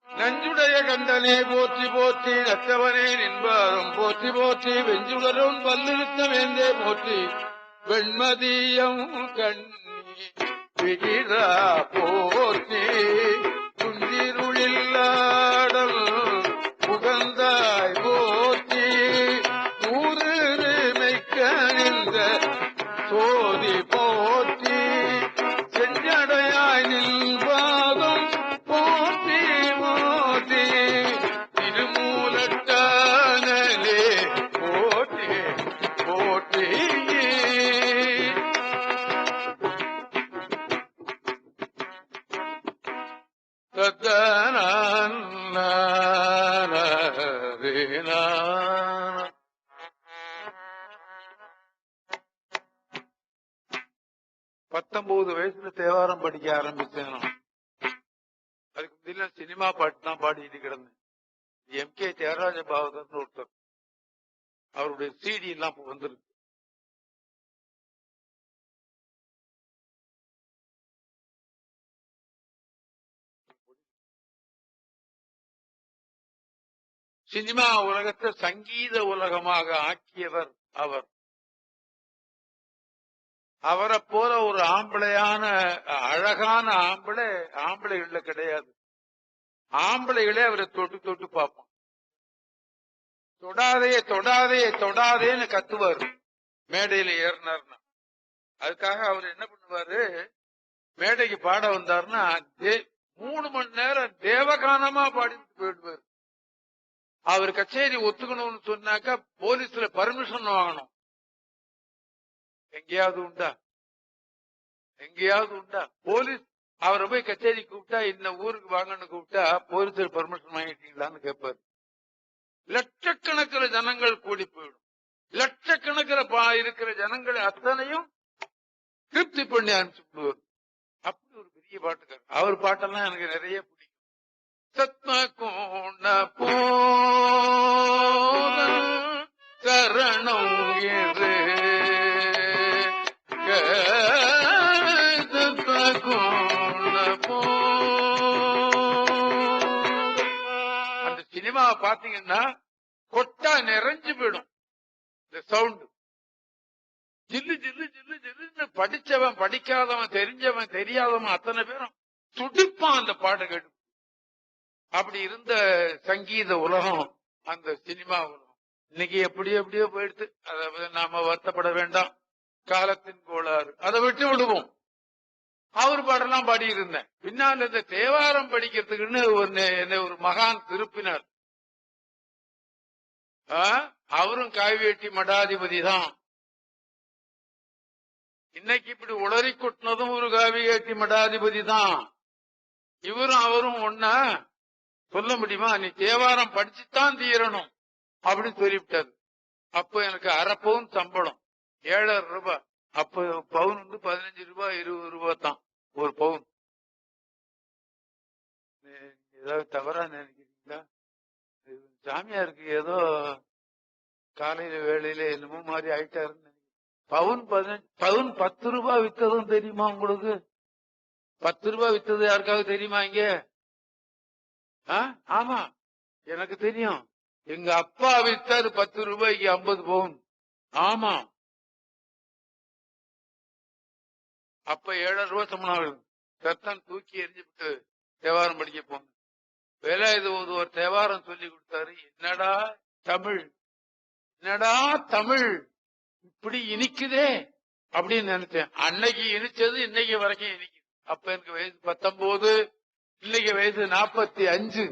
நஞ்சுடைய கண்டனே போற்றி போற்றி நற்றவனே நின்பாரும் போற்றி போற்றி வெஞ்சுடரும் பல்லிருத்த வேந்தே போற்றி வெண்மதியம் கண்ணி விகிதா போற்றி குஞ்சிருளில்லாடல் புகந்தாய் போற்றி ஊருமைக்க நின்ற சோதி போற்றி செஞ்சடையாய் நில்வாதம் போற்றி போற்றி திருமூலட்டானே போற்றி போற்றி. பத்தொன்பது வயசுல தேவாரம் படிக்க ஆரம்பிச்சேன். அதுக்கு முன்னாடி சினிமா பாட்டு தான் பாடிட்டு கிடந்தேன். எம்கே தியாகராஜ பாகவதர் ஒருத்தர், அவருடைய சிடி எல்லாம் வந்திருக்கு. சினிமா உலகத்தை சங்கீத உலகமாக ஆக்கியவர் அவர். அவரை போல ஒரு ஆம்பளையான அழகான ஆம்பளைகள்ல கிடையாது. ஆம்பளைகளே அவரை தொட்டு தொட்டு பார்ப்பான். தொடாதே தொடாதே தொடாதேன்னு கத்துவாரு மேடையில ஏறினார்னா. அதுக்காக அவர் என்ன பண்ணுவாரு, மேடைக்கு பாட வந்தாருன்னா 3 மணி நேரம் தேவகானமா பாடிட்டு போயிடுவாரு. அவர் கச்சேரி ஒத்துக்கணும்னு சொன்னாக்கா போலீஸ்ல பர்மிஷன் வாங்கணும். எங்கேயாவது உண்டா? எங்கேயாவது உண்டா? போலீஸ் அவரை போய் கச்சேரி கூப்பிட்டா இந்த ஊருக்கு வாங்கன்னு கூப்பிட்டா போலீஸ்ல பர்மிஷன் வாங்கிட்டீங்களான்னு கேட்பாரு. லட்சக்கணக்கில் ஜனங்கள் கூடி போயிடும். லட்சக்கணக்கில் இருக்கிற ஜனங்களை அத்தனையும் திருப்தி பண்ணி அனுப்பிச்சு. அப்படி ஒரு பெரிய பாட்டுக்கார். அவர் பாட்டெல்லாம் எனக்கு நிறைய பிடிக்கும். சத்ம கோண போத சரணம் என்று அந்த சினிமாவை பாத்தீங்கன்னா கொட்டா நிறைஞ்சு போயிடும். இந்த சவுண்டு ஜில்லு ஜில்லு ஜில்லு ஜில்லுன்னு படிச்சவன் படிக்காதவன் தெரிஞ்சவன் தெரியாதவன் அத்தனை பேரும் துடிப்பான் அந்த பாட்டு கேட்டு. அப்படி இருந்த சங்கீத உலகம் அந்த சினிமா உலகம். இன்னைக்கு எப்படியோ போயிடுது. அதை நாம வருத்தப்பட வேண்டாம். காலத்தின் கோளாறு. அதை விட்டு விடுவோம். அவர் பாடலாம் பாடி இருந்தேன். பின்னால் இந்த தேவாரம் படிக்கிறதுக்குன்னு ஒரு மகான் திருப்பினார். அவரும் காய்வேட்டி மடாதிபதி தான். இன்னைக்கு இப்படி உளறி கொட்டினதும் ஒரு காவிவேட்டி மடாதிபதி தான். இவரும் அவரும் ஒன்னா சொல்ல முடியுமா? நீ தேவாரம் படிச்சுத்தான் தீரணும் அப்படின்னு சொல்லிவிட்டாரு. அப்ப எனக்கு அரை பவுன் சம்பளம், 7,500 ரூபாய். அப்ப பவுன் வந்து 15 ரூபாய் 20 ரூபாய் தான் ஒரு பவுன். ஏதாவது தவறா நினைக்கிறீங்களா? சாமியாருக்கு ஏதோ காலையில வேலையில என்னமோ மாதிரி ஆயிட்டாருன்னு. பவுன் 10 ரூபாய் வித்ததும் தெரியுமா உங்களுக்கு? 10 ரூபாய் வித்தது யாருக்காவது தெரியுமா இங்க? ஆமா, எனக்கு தெரியும். எங்க அப்பா வித்தாரு 10 ரூபாய்க்கு 50 பவுன். ஆமா, அப்ப 7,000 ரூபாய் சம்பளம். சத்தான் தூக்கி எரிஞ்சுட்டு தேவாரம் படிக்க போங்க. வேலாயுத ஒரு தேவாரம் சொல்லி கொடுத்தாரு. என்னடா தமிழ், என்னடா தமிழ் இப்படி இனிக்குதே அப்படின்னு நினைச்சேன். அன்னைக்கு இனிச்சது இன்னைக்கு வரைக்கும் இனிக்குது. அப்ப எனக்கு வயசு 19, இன்னைக்கு வயசு 45.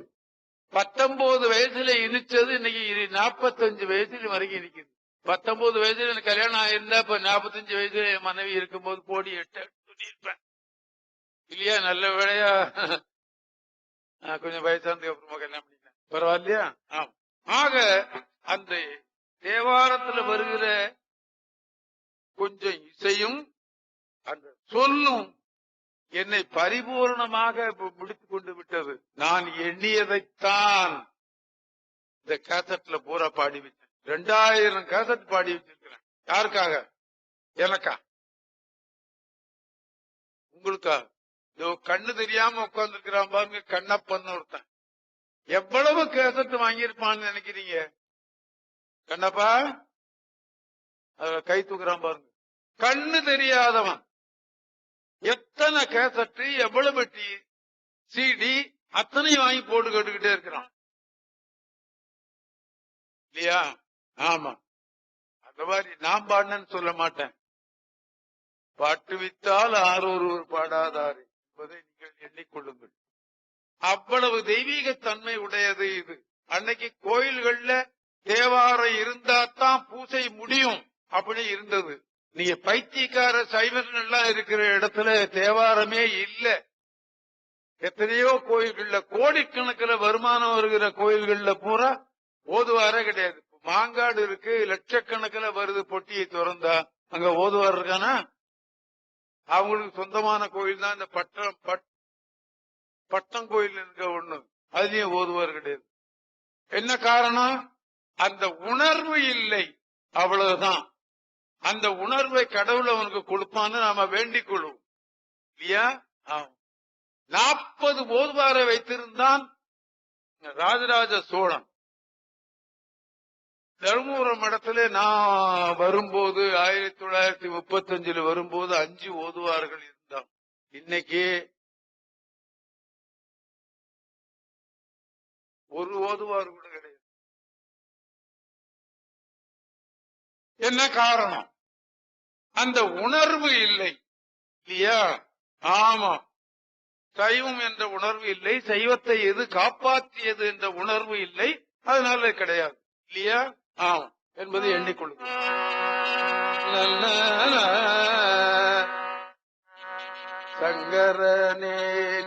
19 வயசுல இனிச்சது இன்னைக்கு 45 வயசுல வரைக்கும் இனிக்குது. 19 வயசுல எனக்கு கல்யாணம் ஆயிருந்தா இப்ப 45 வயசுல என் மனைவி இருக்கும்போது போடி 8 சொல்லியிருப்பேன் இல்லையா? நல்ல வேலையா கொஞ்சம் வயசானதுக்கு அப்புறமா கல்யாணம் பண்ணிட்டேன். பரவாயில்லையா? ஆக அந்த தேவாரத்துல வருகிற கொஞ்சம் இசையும் அந்த சொல்லும் என்னை பரிபூர்ணமாக முடித்துக் கொண்டு விட்டது. நான் எண்ணியதைத்தான் இந்த கேசட்ல பூரா பாடி வச்சேன். 2000 கேசட் பாடி வச்சிருக்கிறேன். யாருக்காக? எனக்கா? உங்களுக்கா? கண்ணு தெரியாம உட்கார்ந்து இருக்கிறான் பாருங்க, கண்ணப்பன் ஒருத்தன். எவ்வளவு கேசட் வாங்கியிருப்பான்னு நினைக்கிறீங்க? கண்ணப்பா கை தூக்குறான் பாருங்க. கண்ணு தெரியாதவன் எத்தனை கேசட்டு, எவ்வளவு பெட்டி சிடி அத்தனையும் வாங்கி போட்டு கேட்டுக்கிட்டே இருக்கிறான் இல்லையா? ஆமா, அந்த மாதிரி நான் பாடினேன்னு சொல்ல மாட்டேன். பாட்டு வித்தால் ஆரொருவர் பாடாதாரு என்பதை நீங்கள் எண்ணிக்கொள்ளுங்கள். அவ்வளவு தெய்வீக தன்மை உடையது இது. அன்னைக்கு கோயில்கள்ல தேவாரம் இருந்தாத்தான் பூசை முடியும் அப்படி இருந்தது. நீங்க பைத்தியக்கார சைவர்கள் எல்லாம் இருக்கிற இடத்துல தேவாரமே இல்ல. எத்தனையோ கோயில்கள்ல கோடிக்கணக்கில் வருமானம் வருகிற கோயில்கள்ல பூரா ஓதுவாரே கிடையாது. மாங்காடு இருக்கு, லட்சக்கணக்கில் வருது. பொட்டியை திறந்தா அங்க ஓதுவார் இருக்கானா? அவங்களுக்கு சொந்தமான கோயில் தான் இந்த பட்டம் கோயில் இருக்க ஒண்ணு, அதுலயும் ஓதுவார் கிடையாது. என்ன காரணம்? அந்த உணர்வு இல்லை, அவ்வளவுதான். அந்த உணர்வை கடவுள் அவனுக்கு கொடுப்பான்னு நாம வேண்டிக் கொள்வோம் இல்லையா? 40 ஓதுவாரை வைத்திருந்தான் ராஜராஜ சோழன். தருமபுரம் இடத்துல நான் வரும்போது 1935 வரும்போது 5 ஓதுவார்கள் இருந்தான். இன்னைக்கு ஒரு ஓதுவார் கூட கிடையாது. என்ன காரணம்? அந்த உணர்வு இல்லை இல்லையா? ஆமா, சைவம் என்ற உணர்வு இல்லை, சைவத்தை எது காப்பாற்றியது என்ற உணர்வு இல்லை, அதனால கிடையாது இல்லையா? ஆமா என்பதை எண்ணிக்கொள்ளும். சங்கரனே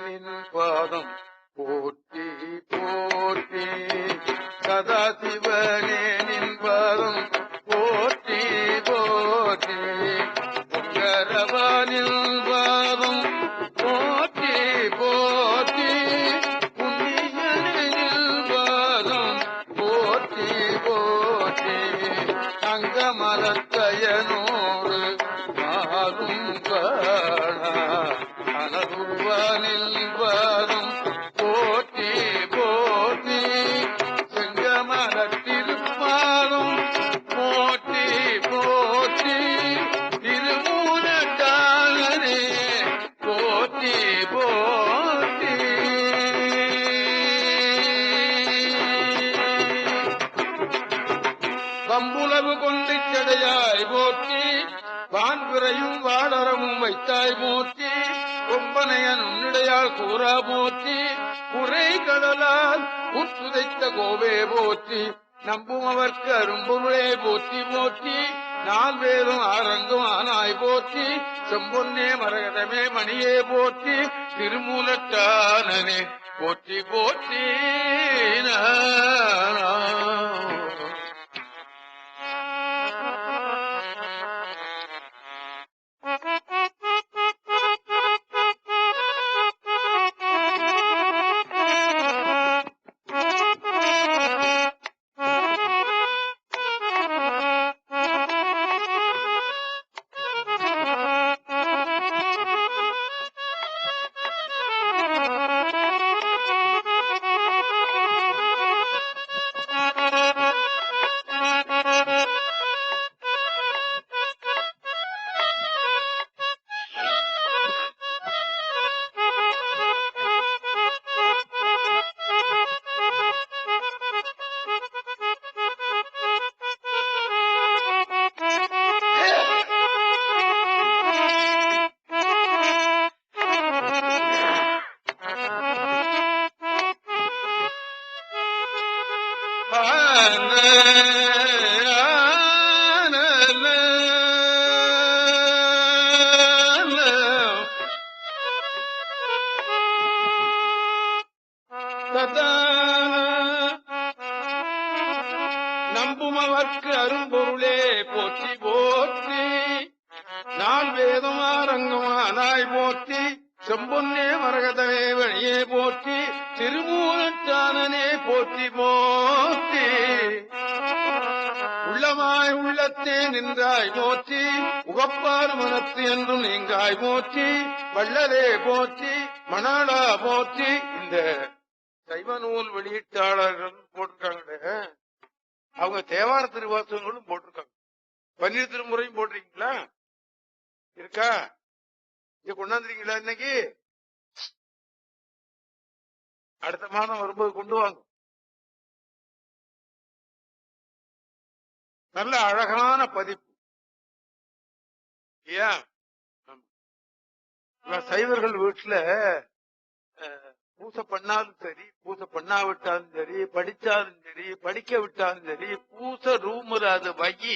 நின் பாதம் போற்றி போற்றி, சதாசிவனே நின் பாதம் போற்றி விரையும் வாடரமும் வைத்தாய் போற்றி கொம்பனையன் உன்னிடையால் கூறா போற்றி குறை கடலால் உத்துதைத்த கோவே போற்றி நம்பும் அவர்க்கு அரும்பொருளே போற்றி போற்றி நால் வேதம் ஆரங்கும் ஆனாய் போற்றி செம்பொன்னே மரகதமே மணியே போற்றி திருமூலட்டானனே போற்றி போற்றி நம்பும் அவர்க்கு அரும்பொருளே போற்றி போற்றி நால் வேதமாரங்கமானாய் போற்றி செம்பொன்னே மரகதமே வழியே போற்றி திருமூலச்சானனே போற்றி போற்றி உள்ளமாய் உள்ளத்தே நின்றாய் போற்றி உகப்பார் மனத்து என்றும் நீங்காய் போற்றி வள்ளலே போற்றி மணாளா போற்றி. இந்த சைவ நூல் வெளியீட்டாளர்கள் போட்டிருக்காங்களே, அவங்க தேவார திருவாசகங்களும் போட்டிருக்காங்க. பன்னீர் திருமுறையும் போட்டிருக்கீங்களா? இருக்கா? இங்க கொண்டாந்துருக்கீங்களா? இன்னைக்கு அடுத்த மாதம் வரும்போது கொண்டு வாங்க. நல்ல அழகான பதிப்பு. ஏன் சைவர்கள் வீட்டுல பூசை பண்ணாலும் சரி, பூசை பண்ணாவிட்டாலும் சரி, படிச்சாலும் சரி, படிக்க விட்டாலும் சரி, பூசை ரூமுல அது வையி.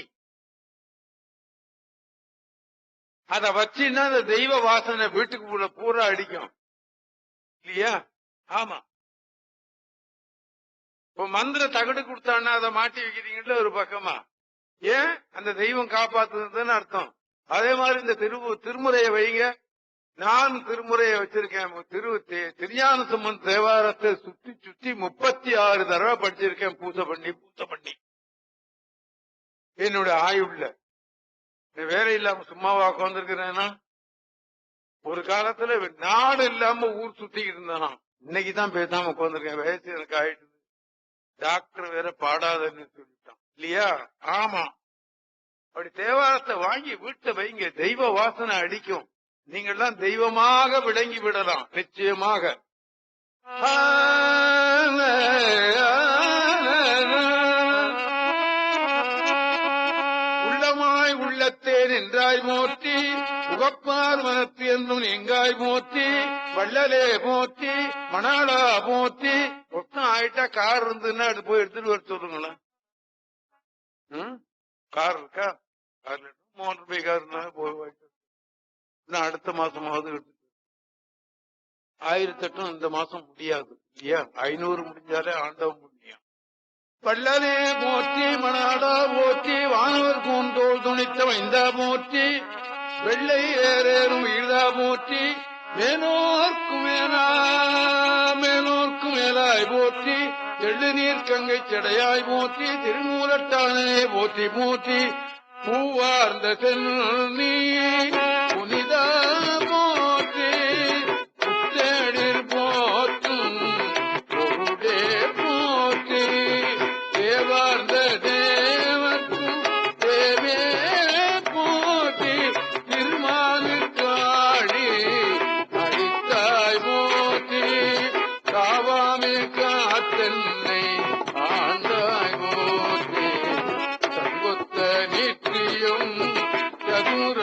அத வச்சுன்னா அந்த தெய்வ வாசனை வீட்டுக்குள்ள பூரா அடிக்கும் இல்லையா? ஆமா. இப்ப மந்திர தகடு கொடுத்தான்னா அதை மாட்டி வைக்கிறீங்கல்ல ஒரு பக்கமா, ஏன்? அந்த தெய்வம் காப்பாத்துறதுன்னு அர்த்தம். அதே மாதிரி இந்த திருமுறையை வைங்க. நான் திருமுறையை வச்சிருக்கேன். திருஞான சம்பந்த தேவாரத்தை சுத்தி சுத்தி 36 தடவை படிச்சிருக்கேன். பூசை பண்ணி என்னோட ஆயுள்ல வேலை இல்லாம சும்மாவா உட்காந்துருக்கிறேன்னா, ஒரு காலத்துல நாடு இல்லாம ஊர் சுத்திக்கிட்டு இருந்தானா, இன்னைக்குதான் பேசாம உட்காந்துருக்கேன். வயசு எனக்கு ஆயிடுது. டாக்டர் வேற பாடாதன்னு சொல்லிட்டான் இல்லையா? ஆமா. அப்படி தேவாரத்தை வாங்கி வீட்டை வைங்க. தெய்வ வாசனை அடிக்கும். நீங்கள்லாம் தெய்வமாக விளங்கி விடலாம் நிச்சயமாக. உள்ளமாய் உள்ளத்தே நின்றாய் போற்றி உகப்பார் மனத்து என்றும் எங்காய் போற்றி வள்ளலே போற்றி மணாளா போற்றி. ஒட்டம் ஆயிட்டா கார் இருந்துன்னா அது போய் எடுத்துட்டு வர சொல்லுங்களா? கார் இருக்கா? கார்ல மோட்டர் பைக் காருன்னா போய் அடுத்த மாசமாவது எடுத்து. 1008 இந்த மாசம் முடியாது இல்லையா? 500 முடிஞ்சாலே ஆண்டவன் முடியும். வள்ளலே போற்றி மணாடா போற்றி வானவர் பூந்தோல் துணித்த வைந்தா போற்றி வெள்ளை ஏறேறும் ஈழா போற்றி மேலோர்க்கு மேலாய் போற்றி தெள்ளு நீர் கங்கை செடையாய் போற்றி திருமூலட்டானே போற்றி போற்றி பூவார்ந்த செல்நீ புனிதா போற்றி புத்தேடில் போற்றும் பொருளே போற்றி தேவார்ந்த தேவர்க்கும் தேவே போற்றி திருமாலுக்காடி அடித்தாய் போற்றி காவாமே காத்தென்னை ஆண்டாய் போற்றி சங்குத்த நித்தியம் சதுர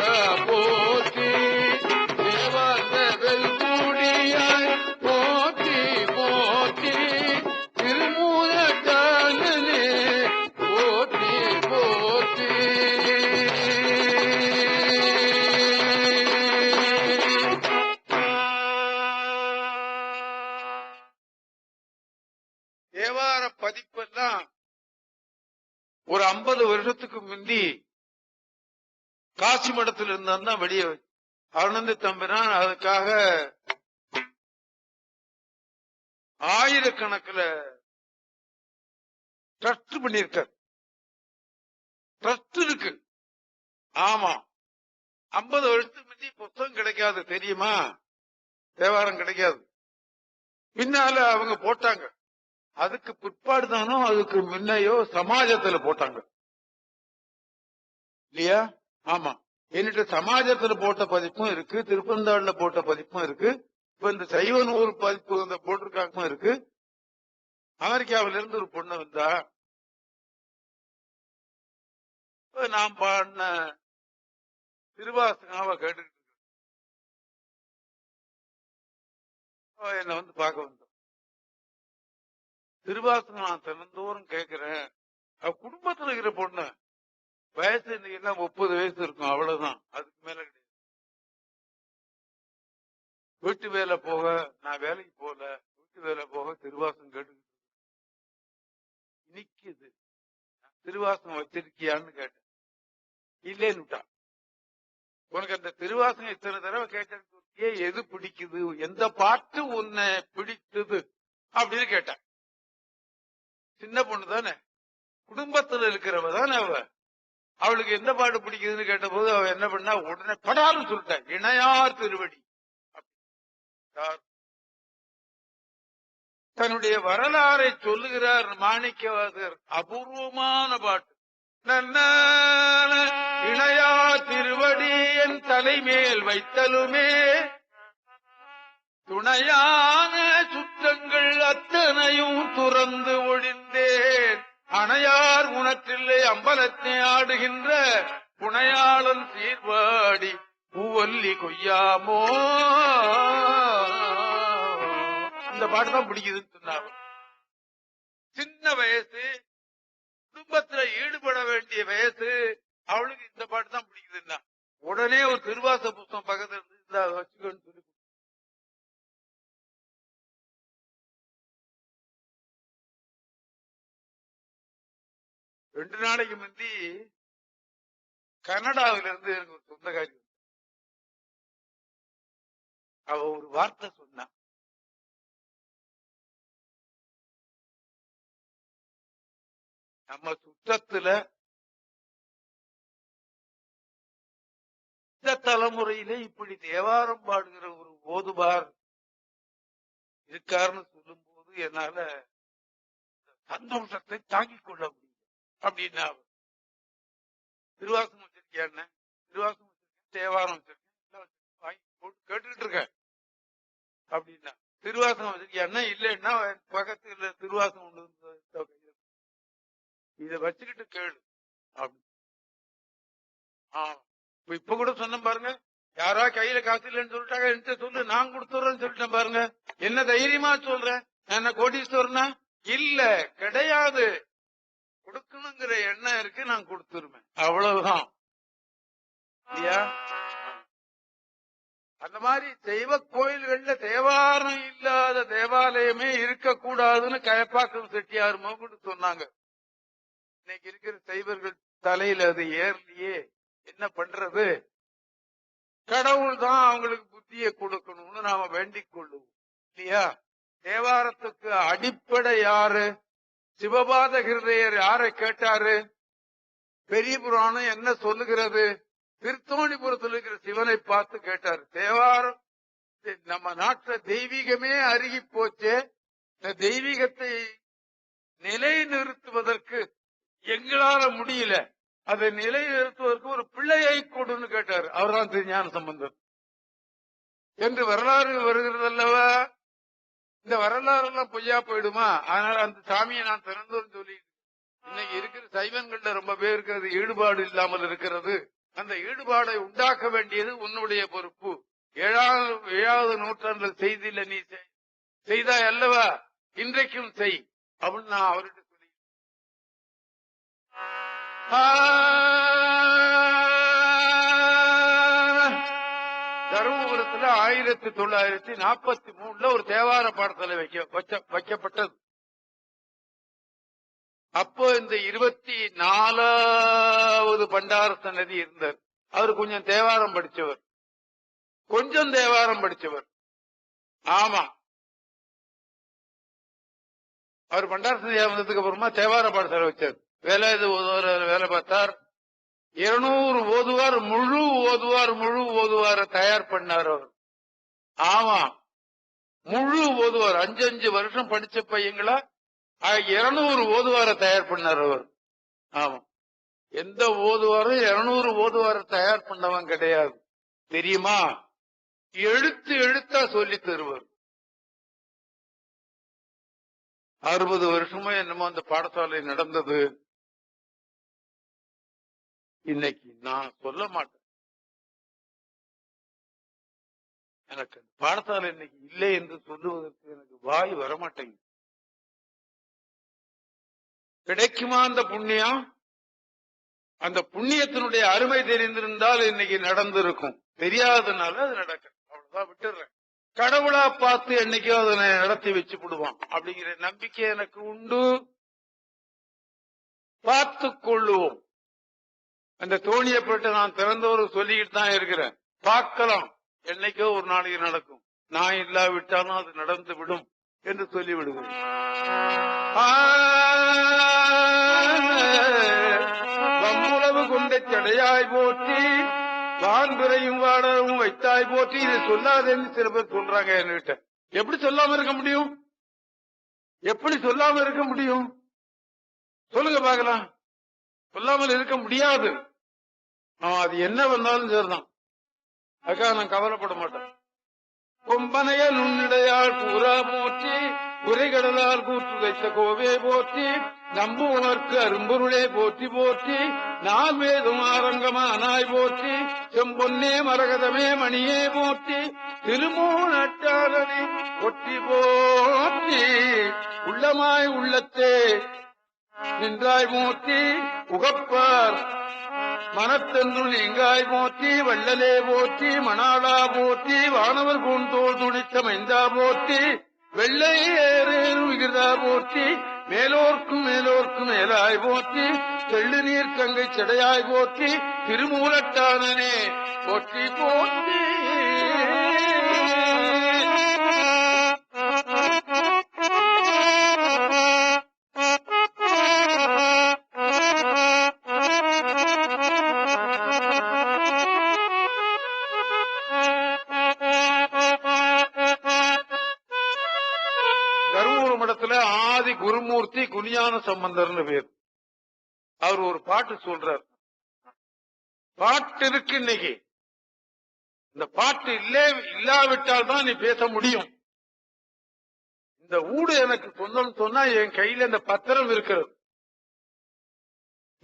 தேவார பதிப்பெல்லாம் ஒரு 50 வருஷத்துக்கு முந்தி காசி மடத்தில் இருந்தான் வெளியே அருணந்தி தம்பிரான் அதுக்காக ஆயிரக்கணக்கில் ட்ரஸ்ட் பண்ணிருக்கார். ட்ரஸ்ட் இருக்கு. ஆமா, 50 வருஷத்துக்கு முந்தி புத்தகம் கிடைக்காது தெரியுமா? தேவாரம் கிடைக்காது. பின்னால அவங்க போட்டாங்க. அதுக்கு பிற்பாடு தானோ அதுக்கு முன்னையோ சமாஜத்துல போட்டாங்க இல்லையா? ஆமா, என்கிட்ட சமாஜத்துல போட்ட பதிப்பும் இருக்கு, திருப்பந்தாள்ல போட்ட பதிப்பும் இருக்கு, இப்ப இந்த சைவ நூறு பதிப்பு அந்த போட்டிருக்காகவும் இருக்கு. அமெரிக்காவில இருந்து ஒரு பொண்ணு வந்தா, நான் பாடின திருவாசகாவை கேட்டுக்கிட்டு என்ன வந்து பார்க்க வந்தோம். திருவாசகம் நான் தினந்தோறும் கேட்கிறேன். அவ குடும்பத்துல இருக்கிற பொண்ணு, வயசு இன்னைக்கு 30 வயசு இருக்கும், அவ்வளவுதான், அதுக்கு மேல கிடையாது. வீட்டு வேலை போக, நான் வேலைக்கு போல, வீட்டு வேலை போக திருவாசகம் கேட்டுக்கிட்டு நிக்குது. திருவாசகம் வச்சிருக்கியான்னு கேட்டேன். இல்லேன்னு விட்டான். உனக்கு அந்த திருவாசகம் இத்தனை தடவை கேட்டேன்னு சொல்லியே எது பிடிக்குது, எந்த பாட்டு உன்னை பிடித்தது அப்படின்னு கேட்டேன். சின்ன பொண்ணு தானே, குடும்பத்துல இருக்கிறவ தானே அவ. அவளுக்கு எந்த பாட்டு பிடிக்குதுன்னு கேட்ட போது அவ என்ன பண்ணா, உடனே படாலும் சொல்லிட்டா, இணையார் திருவடி. தன்னுடைய வரலாறை சொல்லுகிறார் மாணிக்கவாசகர். அபூர்வமான பாட்டு. இணையார் திருவடி என் தலைமேல் வைத்தலுமே துணையான சுற்றங்கள் அத்தனையும் துறந்து ஒழிந்தேன். அணையார் உனற்றில்லை அம்பலத்தை ஆடுகின்ற புனையாளன் சீர்வாடி பூவல்லி கொய்யாமோ. இந்த பாட்டு தான் பிடிக்குதுன்னு சொன்னார். சின்ன வயசு, குடும்பத்துல ஈடுபட வேண்டிய வயசு, அவளுக்கு இந்த பாட்டு தான் பிடிக்குதுன்னா உடனே ஒரு திருவாச புத்தகம் பக்கத்துல இருந்து அதை வச்சுக்கோன்னு சொல்லி 2 நாளைக்கு முந்தி கனடாவில இருந்து எனக்கு ஒரு சொந்தக்காரி, அவ ஒரு வார்த்தை சொன்னா, நம்ம சுற்றத்துல இந்த தலைமுறையிலே இப்படி தேவாரம் பாடுகிற ஒரு ஓதுபார் இருக்காருன்னு சொல்லும் போது என்னால சந்தோஷத்தை தாங்கிக் கொள்ள முடியும் அப்படின்னா. திருவாசகம் வச்சிருக்கியா? திருவாசகம் வச்சிருக்கேன், தேவாரம் வச்சிருக்கேன், வாங்கி போட்டு கேட்டுக்கிட்டு இருக்கேன் அப்படின்னா. திருவாசகம் வச்சிருக்கியா? இல்லைன்னா பக்கத்துல திருவாசகம் ஒண்ணு இத வச்சுக்கிட்டு கேளு அப்படி. இப்ப கூட சொன்ன பாருங்க, யாரா கையில காசு இல்லைன்னு சொல்லிட்டாங்க, என்கிட்ட சொல்லு நான் கொடுத்துறேன்னு சொல்லிட்டேன் பாருங்க. என்ன தைரியமா சொல்றேன், என்ன கோடீஸ்வரனா? இல்ல, கிடையாது. கொடுக்கணுங்கிற எண்ணம் இருக்கு, நான் கொடுத்துருவேன், அவ்வளவுதான் இல்லையா? அந்த மாதிரி தெய்வ கோயில்கள்ல தேவாரம் இல்லாத தேவாலயமே இருக்கக்கூடாதுன்னு கயப்பாக்கம் செட்டியார் மோகன் சொன்னாங்க. இன்னைக்கு இருக்கிற சைவர்கள் தலையில அது ஏறலையே, என்ன பண்றது? கடவுள் தான் அவங்களுக்கு புத்தியை கொடுக்கணும்னு நாம வேண்டிக் கொள்ளுவோம் இல்லையா? தேவாரத்துக்கு அடிப்படை யாரு? சிவபாத ஹிருதயர் யாரை கேட்டாரு? பெரிய புராணம் என்ன சொல்லுகிறது? திருத்தோணிபுரத்தில் இருக்கிற சிவனை பார்த்து கேட்டாரு. தேவாரம் நம்ம நாட்டுல தெய்வீகமே அருகி போச்சே, இந்த தெய்வீகத்தை நிலைநிறுத்துவதற்கு எங்களால முடியல, அதை நிலைநிறுத்துவதற்கு ஒரு பிள்ளையை கொடுன்னு கேட்டாரு. அவர்தான் திருஞான சம்பந்தர் என்று வரலாறு வருகிறது அல்லவா? இந்த வரலாறு எல்லாம் பொய்யா போயிடுமா? அதனால அந்த சாமியை நான் திறந்தோன்னு சொல்லி, இன்னைக்கு இருக்கிற சைவன்கள்ல ரொம்ப பேருக்கு அது ஈடுபாடு இல்லாமல் இருக்கிறது. அந்த ஈடுபாடை உண்டாக்க வேண்டியது உன்னுடைய பொறுப்பு. 7வது நூற்றாண்டில் செய்தில நீ செய்தாய் அல்லவா, இன்றைக்கும் செய் அப்படின்னு நான் அவர்கிட்ட சொல்லி. தருமபுரத்துல 1943 ஒரு தேவார பாடசாலை வைக்கப்பட்டது. அப்போ இந்த 24வது பண்டார சன்னதி இருந்தார். அவர் கொஞ்சம் தேவாரம் படிச்சவர், கொஞ்சம் தேவாரம் படிச்சவர். ஆமா, அவர் பண்டார சன்னதி வந்ததுக்கு அப்புறமா தேவார பாடசாலை வச்சார். வேலை வேலை பார்த்தார். 200 ஓதுவார், முழு ஓதுவார தயார் பண்ணார் அவர். ஆமா, முழு ஓதுவார் 5 வருஷம் படிச்ச பையங்களா 200 ஓதுவார தயார் பண்ணார் அவர். ஆமா, எந்த ஓதுவாரும் 200 ஓதுவார தயார் பண்ணவன் கிடையாது தெரியுமா? எழுத்தா சொல்லி தருவார். 60 வருஷமா என்னமோ அந்த பாடசாலை நடந்தது. இன்னைக்கு நான் சொல்ல மாட்டேன், எனக்கு பாடசாலை இன்னைக்கு இல்லை என்று சொல்லுவதற்கு எனக்கு வாய் வரமாட்டேங்குது. கிடைக்குமா அந்த புண்ணியம்? அந்த புண்ணியத்தினுடைய அருமை தெரிந்திருந்தால் இன்னைக்கு நடந்திருக்கும். தெரியாதனால அது நடக்க, அவ்வளவுதான், விட்டுறேன். கடவுளா பார்த்து என்னைக்கோ அதனை நடத்தி வச்சு விடுவான் அப்படிங்கிற நம்பிக்கை எனக்கு உண்டு. பார்த்து கொள்ளுவோம். அந்த தோணியப்பட்டு நான் திறந்தவரு சொல்லிக்கிட்டு தான் இருக்கிறேன். பார்க்கலாம், என்னைக்கோ ஒரு நாளைக்கு நடக்கும். நான் இல்லாவிட்டாலும் அது நடந்து விடும் என்று சொல்லி விடுகிறேன். வம்புளவு கொண்ட சடையாய் போற்றி, வான்பிறையும் வாடவும் வைத்தாய் போற்றி. இதை சொல்லாதேன்னு சில பேர் சொல்றாங்க என்கிட்ட. எப்படி சொல்லாம இருக்க முடியும்? எப்படி சொல்லாம இருக்க முடியும்? சொல்லுங்க பாக்கலாம். சொல்லாமல் இருக்க முடியாது. அது என்ன வந்தாலும் சரிதான், அதுக்காக நான் கவலைப்பட மாட்டேன். கொம்பனைய நுண்ணிடையால் கூறா போற்றி, உரைகடலால் கூற்று வைத்த கோவே போற்றி, நம்புவனர்க்கு அரும்பொருளே போற்றி போற்றி, நால் வேதும் ஆரங்கமானாய் போற்றி, செம்பொன்னே மரகதமே மணியே போற்றி, திருமூலட்டாளனை போற்றி போற்றி, உள்ளமாய் உள்ளத்தே நின்றாய் போற்றி, உகப்பார் மனத்தென்று நீங்காய் போற்றி, வள்ளலே போற்றி, மணாளா போற்றி, வானவர் பூந்தோள் துணித்த மைந்தா போற்றி, வெள்ளை ஏறேறு விகிதா போற்றி, மேலோர்க்கும் மேலாய் போற்றி, தெள்ளு நீர் கங்கை செடையாய் போற்றி, திருமூலட்டானனே போற்றி போற்றி. ஆதி குருமூர்த்தி குனியான சம்பந்தர்னு பேர். அவர் ஒரு பாட்டு சொல்றார். பாட்டு இருக்கு இன்னைக்கு. இந்த பாட்டு இல்லாவிட்டால் தான் நீ பேச முடியும். இந்த ஊடு எனக்கு சொந்தம் சொன்னா என் கையில இந்த பத்திரம் இருக்கிறது.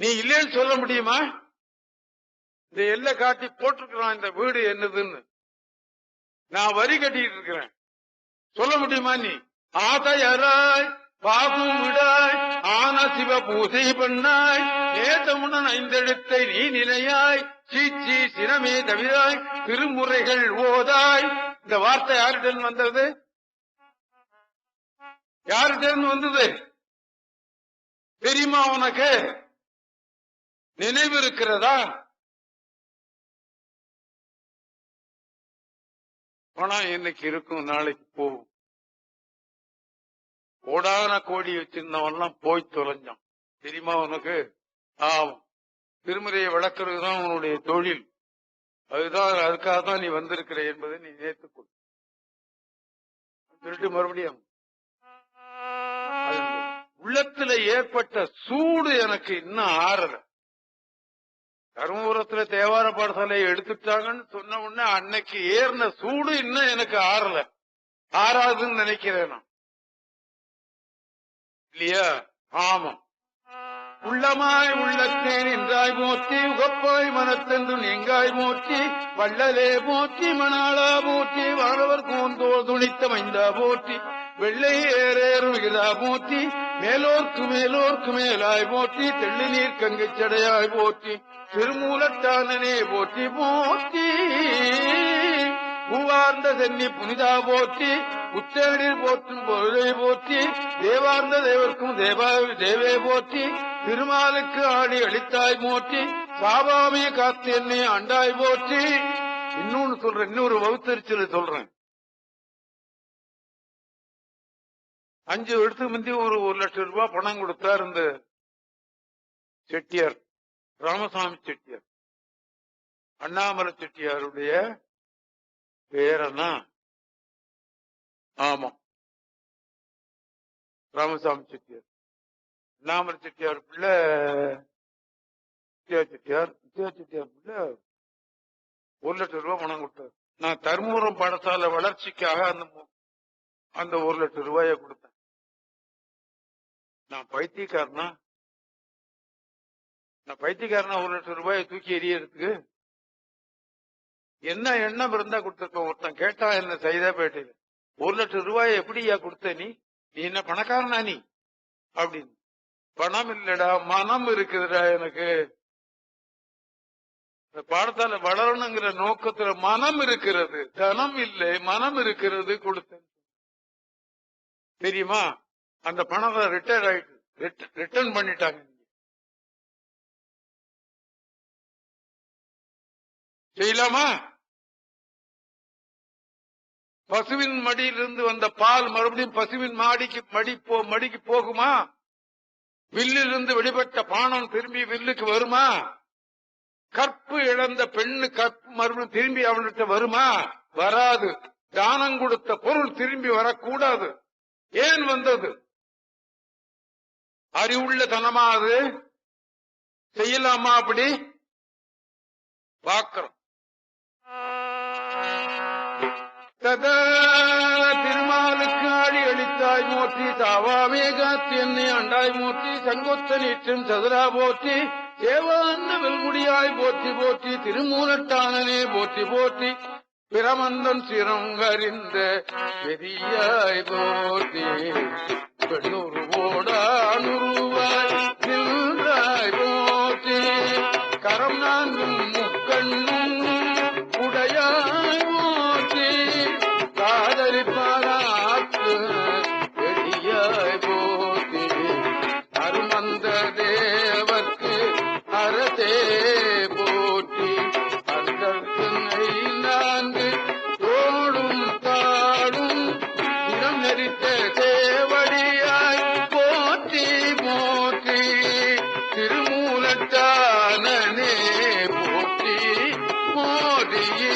நீ இல்லைன்னு சொல்ல முடியுமா? இந்த எல்லை காட்டி போட்டிருக்கிறான் இந்த வீடு என்னதுன்னு. நான் வரி கட்டிட்டு இருக்கிறேன், சொல்ல முடியுமா? நீ ஆதையராய் பாகும் விடாய் ஆன சிவ பூசை பண்ணாய், நேசமுடன் 5 எழுத்தை நீ நிலையாய், சீச்சி சினமே தவிராய், திருமுறைகள் ஓதாய். இந்த வார்த்தை யாரிடம் வந்தது? யாரிடம் வந்தது தெரியுமா உனக்கு? நினைவு இருக்கிறதா? பணம் இன்னைக்கு இருக்கும், நாளைக்கு போகும். கோடான கோடி வச்சிருந்தவன்லாம் போய் தொலைஞ்சான், தெரியுமா உனக்கு? ஆமா, திருமுறையை வளர்க்கறதுதான் உன்னுடைய தொழில். அதுக்காக தான் நீ வந்திருக்கிற என்பதை நீ ஏற்றுக்கொள். சொல்லிட்டு மறுபடியும் உள்ளத்துல ஏற்பட்ட சூடு எனக்கு இன்னும் ஆறல. தருமபுரத்துல தேவார பாடசாலையை எடுத்துட்டாங்கன்னு சொன்ன உடனே அன்னைக்கு ஏறின சூடு இன்னும் எனக்கு ஆறல, ஆறாதுன்னு நினைக்கிறேன் நான், இல்லையா? ஆமா. உள்ளமாய் உள்ளத்தே நின்றாய் போற்றி, உகப்பாய் மனத்தென்று நீங்காய் போற்றி, வள்ளலே போற்றி, மணாளா போற்றி, வானவர் கூந்தோள் துணித்த மைந்தா போற்றி, வெள்ளை ஏறேறு விகிதா போற்றி, மேலோர்க்கு மேலாய் போற்றி, தெள்ளி நீர் கங்கை சடையாய் போற்றி, திருமூலட்டானனே போற்றி போற்றி, பூவார்ந்த சென்னி புனிதா போற்றி, புத்தேடில் போற்றும் பொருளை போற்றி தேவார்ந்த தேவர்க்கும் தேவே போற்றி திருமாலுக்கு ஆடி அளித்தாய் போற்றி சாபாமே காத்து என்னை அண்டாய் போற்றி. இன்னொன்னு சொல்றேன், இன்னொரு வகுத்தறிச்சல் சொல்றேன். 5 வருஷத்துக்கு முந்தி ஒரு 1 லட்சம் ரூபாய் பணம் கொடுத்தார் இந்த செட்டியார், ராமசாமி செட்டியார். அண்ணாமலை செட்டியாருடைய பேரனா? ஆமா, ராமசாமி செட்டியார். அண்ணாமலை செட்டியார் பிள்ளை செட்டியார் பிள்ளை 1 லட்சம் ரூபாய் பணம் கொடுத்தார். நான் தருமபுரம் பாடசாலை வளர்ச்சிக்காக அந்த 1 லட்சம் ரூபாயை கொடுத்தேன். நான் பைத்தியக்காரனா 1 லட்சம் ரூபாயை தூக்கி எறியறதுக்கு என்ன எண்ணம் இருந்தா கொடுத்திருப்பேன். ஒருத்தன் கேட்டா என்ன செய்தா பேட்டையில 1 லட்சம் ரூபாயை எப்படியா கொடுத்த நீ என்ன பணக்காரனா நீ அப்படின்னு. பணம் இல்லடா, மனம் இருக்குதுடா. எனக்கு இந்த பாடத்தால வளரணுங்கிற நோக்கத்துல மனம் இருக்கிறது, தனம் இல்லை, மனம் இருக்கிறது, கொடுத்தேன். தெரியுமா? அந்த பணத்தை ரிட்டர்ன் பண்ணிட்டாங்க. செய்யலாமா? பசுவின் மடியிலிருந்து வந்த பால் மறுபடியும் பசுவின் மடிக்கு போகுமா? வில்லிலிருந்து வெளிப்பட்ட பானம் திரும்பி வில்லுக்கு வருமா? கற்பு இழந்த பெண்ணு கற்பு மறுபடியும் திரும்பி அவன்கிட்ட வருமா? வராது. தானம் கொடுத்த பொருள் திரும்பி வரக்கூடாது. ஏன் வந்தது? அறிவுள்ள தனமா? அது செய்யலாமா? அப்படி பார்க்கிறோம். திருமாலுக்கு ஆடி அளித்தாய் போற்றி தாவாமே காத்து என்னை அண்டாய் போற்றி சங்கொத்த நீற்றும் சதுரா போற்றி தேவாந்த வெல்முடியாய் போற்றி போற்றி திருமூலட்டானனே போற்றி போற்றி பிரமந்தன் சிறங்கறிந்த பெரியாய் போற்றி பெண்ணூறு ஓடானுருவாய் நின்றாய் போற்றி கரம் 4 முக்கண்ணும் உடையாய் போற்றி காதலிப்பாராக்கு பெரியாய் போற்றி அருமந்த தேவர்க்கு அரசே போற்றி அந்தற்கு 4 தோளும் தாடும் இடம் நெறித்த சேவடியாய் போற்றி போற்றி திருமூலட்டானனே போற்றி மோதியே.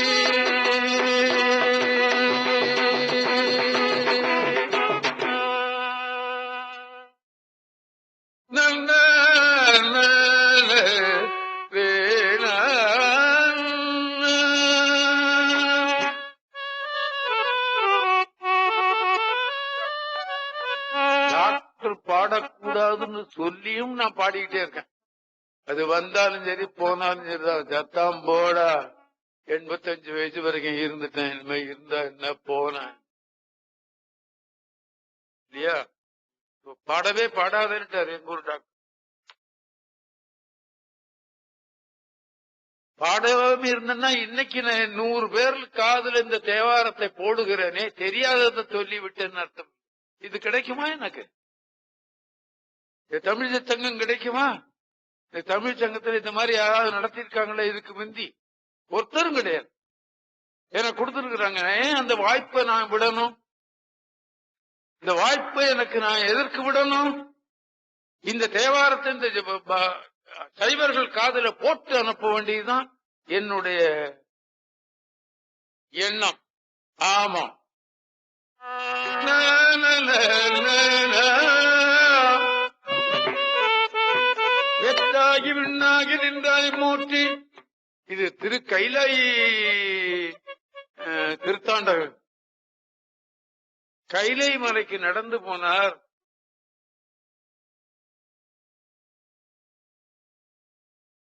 டாக்டர் பாடக்கூடாதுன்னு சொல்லியும் நான் பாடிக்கிட்டே இருக்கேன். அது வந்தாலும் சரி போனாலும் சரிதான். சத்தாம் போடா, 85 வயசு வரைக்கும் இருந்துட்டேன், இனிமே இருந்தா என்ன போனேன் இல்லையா? பாடவே பாடாதுன்னுட்டாரு எங்க ஊர் டாக்டர். பாடவே இருந்தேன்னா இன்னைக்கு நான் 100 பேர் காதுல இந்த தேவாரத்தை போடுகிறேனே, தெரியாததை சொல்லி விட்டேன்னு அர்த்தம். இது கிடைக்குமா? எனக்கு தமிழ் சங்கம் கிடைக்குமா? இந்த தமிழ் சங்கத்தில் இந்த மாதிரி யாராவது நடத்திருக்காங்களே இதுக்கு முந்தி? ஒருத்தரும் கிடையாது. எனக்கு கொடுத்திருக்கிறாங்க. ஏன் அந்த வாய்ப்பை நான் விடணும்? இந்த வாய்ப்பை எனக்கு நான் எதற்கு விடணும்? இந்த தேவாரத்தை இந்த சைவர்கள் காதுல போட்டு அனுப்ப வேண்டியதுதான் என்னுடைய எண்ணம். ஆமா, வெற்றாகி விண்ணாகி நின்றாய் மூர்த்தி. இது கைலை திருத்தாண்டகம். கைலை மலைக்கு நடந்து போனார்.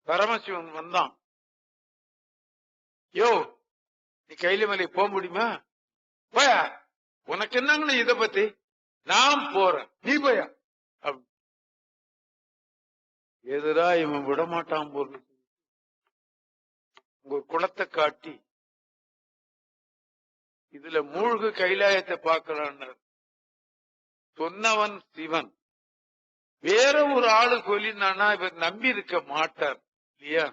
பரமசிவன் வந்தான். யோ, நீ கைலை மலைக்கு போக முடியுமா? போயா, உனக்கு என்னங்கன்னு இத பத்தி? நான் போறேன், நீ போயா. எதிரா இவன் விடமாட்டான் போது உங்க குளத்தை காட்டி இதுல மூழ்கு கைலாயத்தை பார்க்கலான்னு சொன்னவன் சிவன். வேற ஒரு ஆளு சொல்லினானா இவர் நம்பி இருக்க மாட்டார் இல்லையா?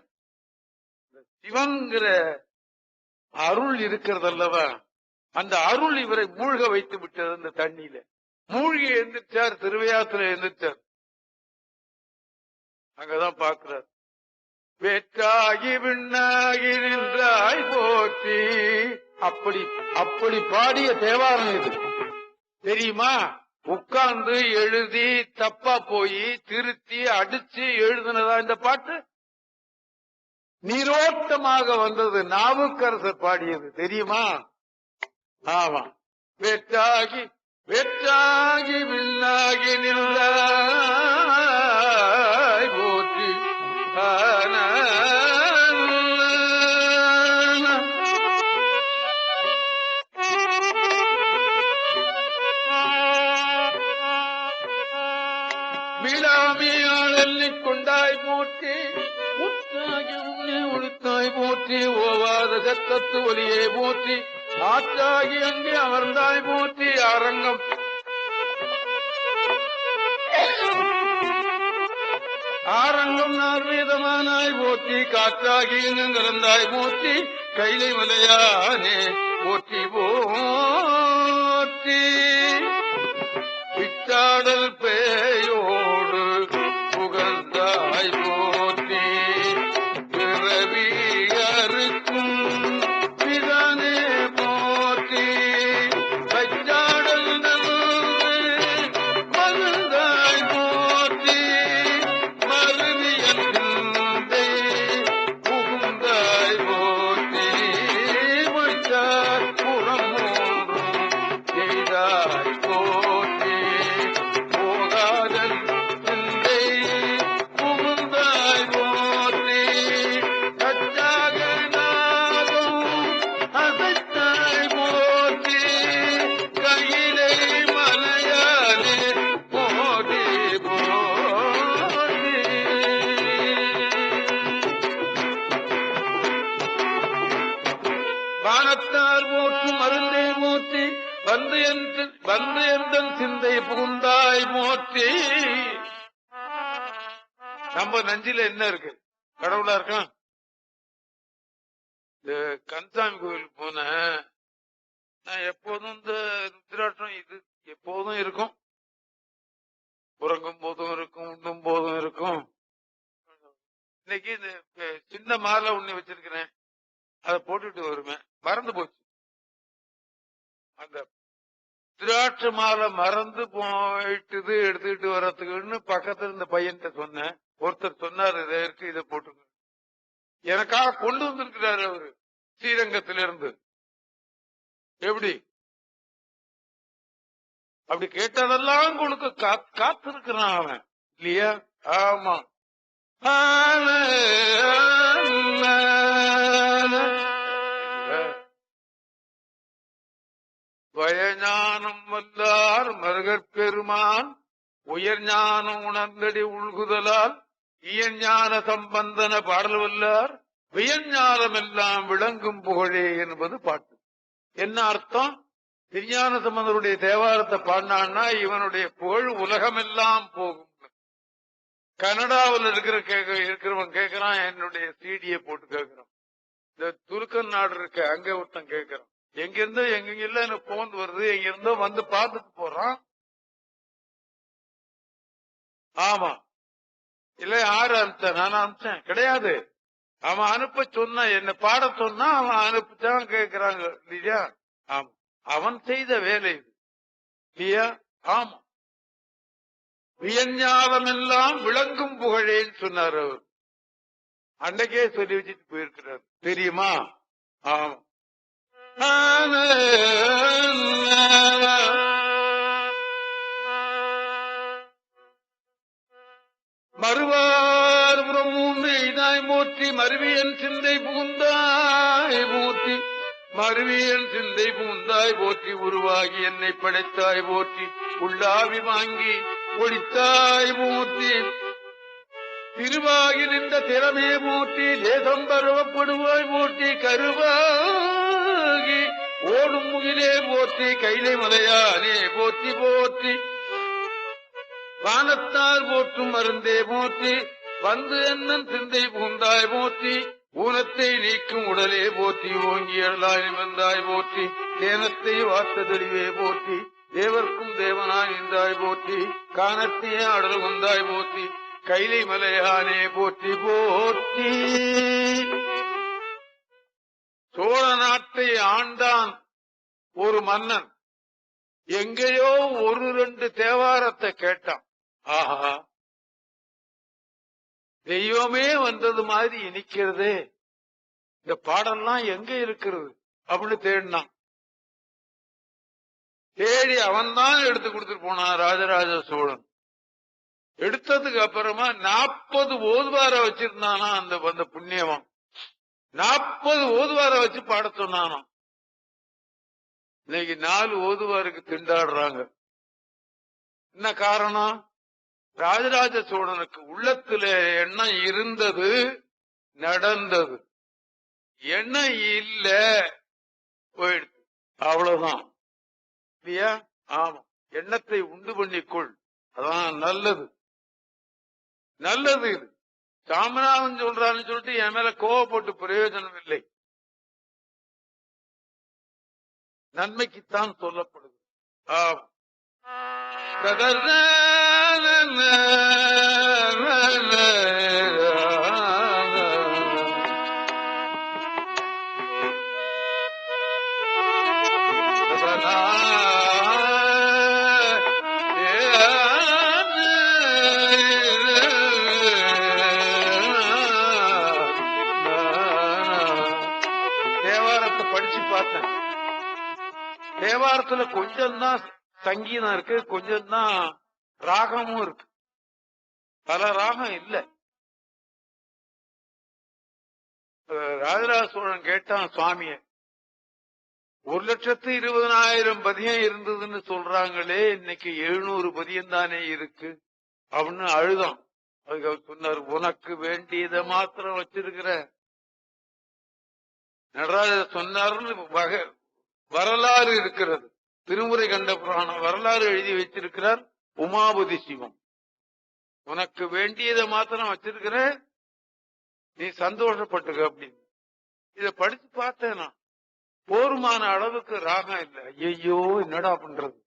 சிவன்கிற அருள் இருக்கிறதல்லவா, அந்த அருள் இவரை மூழ்க வைத்து விட்டது. அந்த தண்ணியில மூழ்கி எழுந்திருச்சார், திருவையாத்துல எழுந்திருச்சார். அங்கதான் பார்க்கிறார். வேற்றாகி விண்ணாகி நின்றாய் போற்றி. அப்படி அப்படி பாடிய தேவாரம் இது தெரியுமா? உட்கார்ந்து எழுதி தப்பா போய் திருத்தி அடிச்சு எழுதுனதா இந்த பாட்டு? நீரோட்டமாக வந்தது, நாவுக்கரசர் பாடியது தெரியுமா? ஆமா. வெற்றாகி வெற்றாகி விண்ணாகி நின்றாய் போற்றி. மீளாமையால் எண்ணிக் கொண்டாய் போற்றி. முத்தாகி உன்னே ஒழுத்தாய் போற்றி. ஓவாத சத்தத்து ஒலியை போற்றி. ஆற்றாகி அங்கே அமர்ந்தாய் போற்றி. அரங்கம் ஆரங்கம் நார்வேதமானாய் போற்றி. காற்றாகி எங்கிருந்தாய் போற்றி. கைலை மலையானே போற்றி போற்றி. பிச்சாடல் பேயோடு புகழ்ந்தாய் போற்றி. பிறவி அறுக்கும் பிதானே போற்றி. பச்சாடல் மகிழ்ந்தாய் போற்றி. மருவியல் சிந்தை புகுந்தாய் போற்றி. மொய்த்தார் புறம் மூன்றும் செய்தாய் போற்றி. போகாதல் சிந்தை புகுந்தாய் போற்றி. கச்சாக நாகம் அசைத்தாய் போற்றி. கையிலை மலையானே போற்றி போற்றி. வானத்தார் போற்றும் மருந்தே போற்றி. வந்து எந்தன் சிந்தை புகுந்தாய் போற்றி. நம்ம நஞ்சில என்ன இருக்கு? கடவுளா இருக்கான். இந்த கந்தசாமி கோயிலுக்கு போன நான் எப்போதும் இந்த ருத்ராட்டம் இது எப்போதும் இருக்கும். உறங்கும் போதும் இருக்கும், உண்ணும் போதும் இருக்கும். இன்னைக்கு இந்த சின்ன மாலை ஒண்ணு வச்சிருக்கிறேன், அதை போட்டுட்டு வருவேன். மறந்து போச்சு. அந்த திராட்சை மாலை மறந்து போயிட்டுது, எடுத்துக்கிட்டு வர்றதுக்குன்னு பக்கத்துல இருந்த பையன்கிட்ட சொன்னேன். ஒருத்தர் சொன்னார், இதை இருக்கு, இதை போட்டுங்க. எனக்காக கொண்டு வந்திருக்கிறாரு அவரு ஸ்ரீரங்கத்திலிருந்து. எப்படி அப்படி கேட்டதெல்லாம் கொடுக்க காத்திருக்கிறான் அவன் இல்லையா? ஆமா. வயஞானம் வல்லார் மருகற்பெருமான் உயர் ஞானம் உணர்ந்தடி உள்குதலால் இயஞான சம்பந்தன பாடல் வல்லார் வியஞானம் எல்லாம் விளங்கும் புகழே என்பது பாட்டு. என்ன அர்த்தம்? திருஞான சம்பந்தருடைய தேவாரத்தை பாடினான்னா இவனுடைய புகழ் உலகமெல்லாம் போகும். கனடாவில் இருக்கிறவன் கேட்கிறான், என்னுடைய சிடியை போட்டு கேட்கிறான். இந்த துருக்கன் நாடு இருக்க அங்க ஒருத்தன் கேட்கிறான். எங்கிருந்தோ எங்கெல்லாம் எனக்கு போன் வருது, எங்கிருந்தோ வந்து பார்த்துட்டு போறான். ஆமா. இல்ல யாரு அனுப்பிச்ச? நான் அனுப்பிச்சேன் கிடையாது. அவன் அனுப்ப சொன்ன, என்ன பாட சொன்னா அவன் அனுப்பிச்சான் கேட்கிறாங்க இல்லையா? ஆமா, அவன் செய்த வேலை இது இல்லையா? ஆமா. வியஞ்ஞானம் எல்லாம் விளங்கும் புகழேன்னு சொன்னார் அவர். அன்னைக்கே சொல்லி வச்சுட்டு போயிருக்கிறார் தெரியுமா? ஆமா. மறுவார்புறம் மூன்று எய்தாய் போற்றி. மருவியன் சிந்தை புகுந்தாய் போற்றி. மருவியன் சிந்தை புகுந்தாய் போற்றி. உருவாகி என்னை படைத்தாய் போற்றி. உள்ளாவி வாங்கி ஒளித்தாய் போற்றி. திருவாகி நின்ற திறமே போற்றி. தேசம் பரவப்படுவாய் போற்றி. கருவாகி ஓடும் முகிலே போற்றி கைலை மலையானே போற்றி போற்றி வானத்தால் போற்றும் மருந்தே போற்றி வந்து என்னன் சிந்தை பூந்தாய் போற்றி ஊனத்தை நீக்கும் உடலே போற்றி ஓங்கி எழலாய் நிமிர்ந்தாய் போற்றி தேனத்தை வார்த்த தெளிவே போற்றி தேவர்க்கும் தேவனாய் நின்றாய் போற்றி காணத்தே அடல் வந்தாய் போற்றி கைலை மலையானே போற்றி போற்றி. சோழ நாட்டை ஆண்டான் ஒரு மன்னன். எங்கேயோ ஒரு ரெண்டு தேவாரத்தை கேட்டான். ஆஹா, தெய்வமே வந்தது மாதிரி இனிக்கிறதே, இந்த பாடல்லாம் எங்க இருக்கிறது அப்படின்னு தேடினான். தேடி அவன்தான் எடுத்து கொடுத்துட்டு போனான் ராஜராஜ சோழன். எடுத்ததுக்கு அப்புறமா 40 ஓதுவார வச்சிருந்தானா அந்த புண்ணியவன். 40 ஓதுவார வச்சு பாட சொன்னானா. இன்னைக்கு 4 ஓதுவாருக்கு திண்டாடுறாங்க. என்ன காரணம்? ராஜராஜ சோழனுக்கு உள்ளத்துல எண்ணம் இருந்தது, நடந்தது. எண்ணம் இல்ல, போயிடுது, அவ்வளவுதான். இல்லையா? ஆமா, எண்ணத்தை உண்டு பண்ணிக்கொள், அதான் நல்லது. நல்லது இது. சாமநாதன் சொல்றான்னு சொல்லிட்டு என் மேல கோவப்பட்டு பிரயோஜனம் இல்லை. நன்மைக்குத்தான் சொல்லப்படுது. ஆமா. தேவாரத்தை படிச்சு பார்த்தேன். தேவாரத்துல கொஞ்சம் தான் சங்கீதம் இருக்கு, கொஞ்சம் தான் ராகமும் இருக்கு. பல ராகம் இல்ல. ராஜராஜ சோழன் கேட்டான் சுவாமிய, 1,20,000 பதியம் இருந்ததுன்னு சொல்றாங்களே, இன்னைக்கு 700 பதியம் தானே இருக்கு அப்படின்னு அழுதான். அதுக்கு அவர் சொன்னார், உனக்கு வேண்டியதை மாத்திரம் வச்சிருக்கிற. நடராஜர் சொன்னார்னு வரலாறு இருக்கிறது. திருமுறை கண்ட புராணம் வரலாறு எழுதி வச்சிருக்கிறார் உமாபதி சிவம். உனக்கு வேண்டியதை மாத்திரம் வச்சிருக்கிற, நீ சந்தோஷப்பட்டுக்க அப்படின்னு. இத படிச்சு பார்த்தேன் நான். போருமான அளவுக்கு ராகம் இல்லை. ஐயோ, என்னடா பண்றது?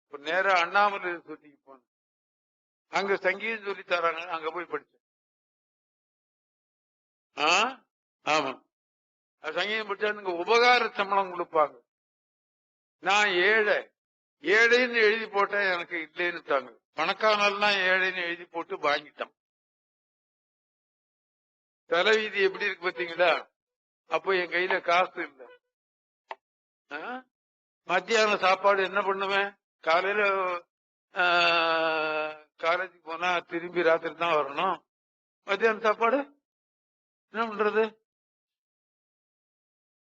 இப்ப நேரா அண்ணாமலை சொல்லிக்கு போனேன். அங்க சங்கீதம் சொல்லி தராங்க, அங்க போய் படிச்சேன். ஆமா, சங்கீதம் படிச்சா உபகார சம்பளம் கொடுப்பாங்க. நான் ஏழைன்னு எழுதி போட்டேன், எனக்கு இல்லைன்னுட்டாங்க. பணக்காரலாம் ஏழைன்னு எழுதி போட்டு வாங்கிட்டான். தலைவீதி எப்படி இருக்கு பாத்தீங்களா? அப்போ என் கையில காசு இல்லை. மத்தியான சாப்பாடு என்ன பண்ணுவேன்? காலையில காலேஜுக்கு போனா திரும்பி ராத்திரி தான் வரணும். மத்தியான சாப்பாடு என்ன பண்றது?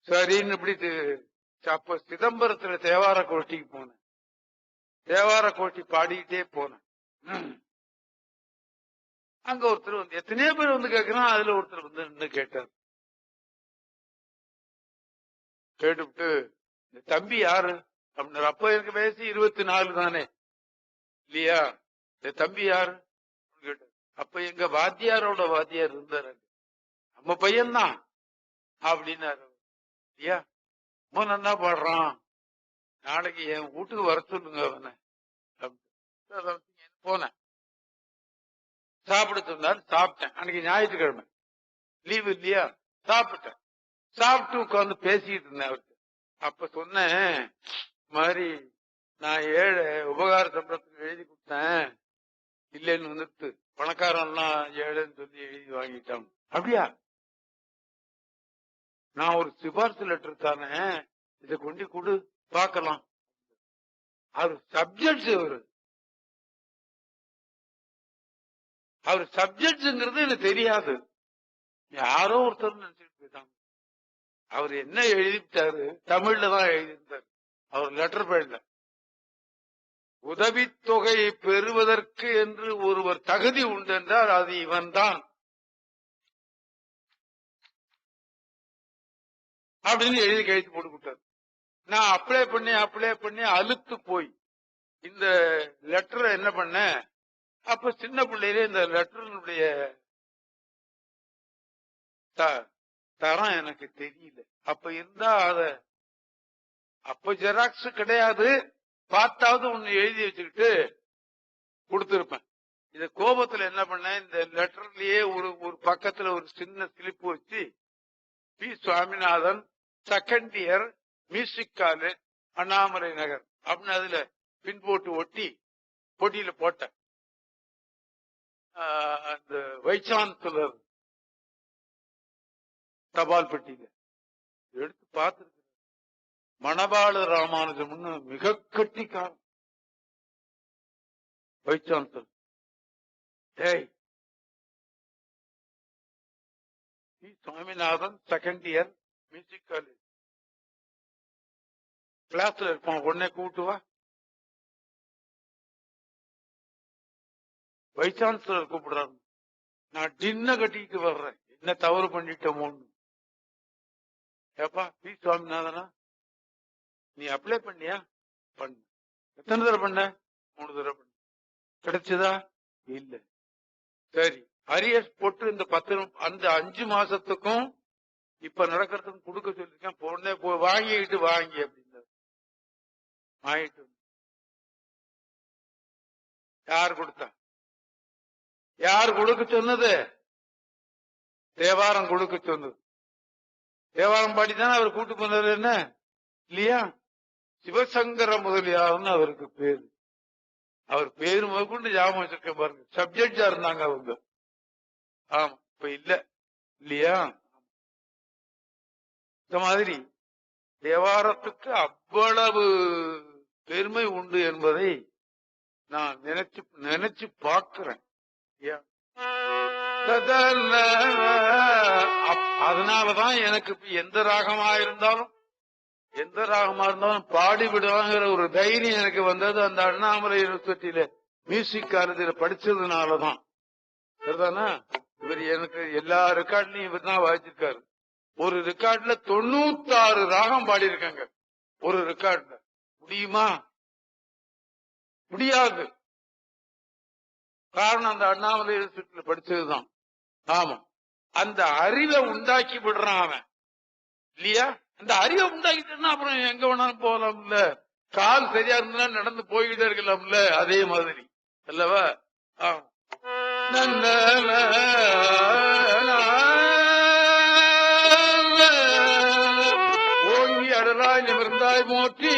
சரின்னு இப்படி அப்ப சிதம்பரத்துல தேவார கோஷ்டிக்கு போனேன். தேவார கோஷ்டி பாடிக்கிட்டே போனேன். அங்க ஒருத்தர் வந்து, எத்தனையோ பேர் வந்து கேட்கிறான். அதுல ஒருத்தர் வந்து நின்று கேட்டார். கேட்டுவிட்டு, இந்த தம்பி யாரு அப்படின்னாரு. அப்ப எனக்கு வயசு 24 தானே, இல்லையா? இந்த தம்பி யாரு கேட்டார். அப்ப எங்க வாத்தியாரோட வாத்தியார் இருந்தாரு. நம்ம பையன்தான் அப்படின்னாரு. ஐயா, ரொம்ப நல்லா பாடுறான், நாளைக்கு என் வீட்டுக்கு வர சொல்லுங்க அவனை. போனேன். சாப்பிட சொன்னார், சாப்பிட்டேன். அன்னைக்கு ஞாயிற்றுக்கிழமை லீவு இல்லையா? சாப்பிட்டேன். சாப்பிட்டு உட்காந்து பேசிட்டு இருந்தேன் அவருக்கு. அப்ப சொன்னேன், மாதிரி நான் ஏழை, உபகார சம்பளத்துக்கு எழுதி கொடுத்தேன், இல்லைன்னு வந்துட்டு பணக்காரன்லாம் ஏழைன்னு சொல்லி எழுதி வாங்கிட்டான். அப்படியா? நான் ஒரு சிபாரிசு லெட்டர் தானே, இதை கொண்டு கொடு பார்க்கலாம். அவர் சப்ஜெக்ட், அவர் சப்ஜெக்ட்ங்கிறது எனக்கு தெரியாது. யாரோ ஒருத்தர் நினைச்சிட்டு போயிட்டாங்க. அவர் என்ன எழுதிட்டாரு? தமிழ்ல தான் எழுதியிருந்தார். அவர் லெட்டர் பேட்ல உதவித்தொகை பெறுவதற்கு என்று ஒருவர் தகுதி உண்டு என்றால் அது இவன் தான் அப்படின்னு எழுதி கழித்து போட்டு கொடுத்தார். நான் அப்ளை பண்ணி அழுத்து போய் இந்த லெட்டரை என்ன பண்ண, அப்ப சின்ன பிள்ளையிலே இந்த லெட்டருடைய தரம் எனக்கு தெரியல. அப்ப இருந்தா அப்ப ஜெராக்ஸ் கிடையாது, பார்த்தாவது ஒண்ணு எழுதி வச்சுக்கிட்டு கொடுத்திருப்பேன். இந்த கோபத்துல என்ன பண்ண, இந்த லெட்டர்லயே ஒரு பக்கத்துல ஒரு சின்ன ஸ்லிப் வச்சு P Swaminathan second year music college Annamalai Nagar அப்படின்னு அதுல பின் போட்டு ஒட்டி போட்டியில போட்டேன். அந்த வைஸ் சான்சலர் தபால் பெட்டியில எடுத்து பார்த்து மணவாள ராமானுஜம்னு மிக கட்டிக்காரன் vice chancellor. Swaminathan second year music college கிளாஸ்ல இருப்பான், உடனே கூட்டுவா. வைஸ் சான்சலர் கூப்பிடுறாரு, நான் டின்ன கட்டிட்டு வர்றேன், என்ன தவறு பண்ணிட்டோமோன்னு. ஏப்பா பி சுவாமிநாதனா, நீ அப்ளை பண்ணியா? பண்ண. எத்தனை தடவை பண்ண? 3 தடவை பண்ண. கிடைச்சதா? இல்ல. சரி, அரியர்ஸ் போட்டு இந்த 10 அந்த 5 மாசத்துக்கும் இப்ப நடக்கிறதுக்கும் கொடுக்க சொல்லிருக்கேன். உடனே போய் வாங்கிட்டு வாங்கி அப்படின்னு வாங்கிட்டு. யார் கொடுத்தா? யார் கொடுக்க சொன்னது? தேவாரம் கொடுக்க சொன்னது. தேவாரம் பாடித்தானே அவர் கூட்டு போனது என்ன இல்லையா? சிவசங்கர முதலியார்னு அவருக்கு பேரு. அவர் பேரு முதற்கொண்டு ஞாபகம் வச்சிருக்க பாருங்க. சப்ஜெக்டா இருந்தாங்க அவங்க. ஆமா, இப்ப இல்ல இல்லையா? இந்த மாதிரி தேவாரத்துக்கு அவ்வளவு பெருமை உண்டு என்பதை நான் நினைச்சு பார்க்கிறேன். அதனாலதான் எனக்கு எந்த ராகமா இருந்தாலும் பாடிவிடுவாங்கிற ஒரு தைரியம் எனக்கு வந்தது அந்த அண்ணாமலை யூனிவர்சிட்டியில மியூசிக் காலேஜில படிச்சதுனாலதான். சரிதானா? இவர் எனக்கு எல்லா ரெக்கார்ட்லயும் இவர் தான் வாசிச்சிருக்காரு. ஒரு ரெக்கார்ட்ல 96 ராகம் பாடி இருக்காங்க. ஒரு ரெக்கார்ட்ல முடியுமா? முடியாது. காரணம் அந்த அண்ணாமலை யூனிவர்சிட்டியில படிச்சதுதான். ஆமா, அந்த அறிவை உண்டாக்கி விடுறான் அவன் இல்லையா? அந்த அறிவை உண்டாக்கிட்டா அப்புறம் எங்க வேணாலும் போகலாம்ல. கால் சரியா இருந்தா நடந்து போய்கிட்டே இருக்கலாம்ல. அதே மாதிரி அல்லவா? ஓங்கி அடலாய் நிமிர்ந்தாய் போற்றி,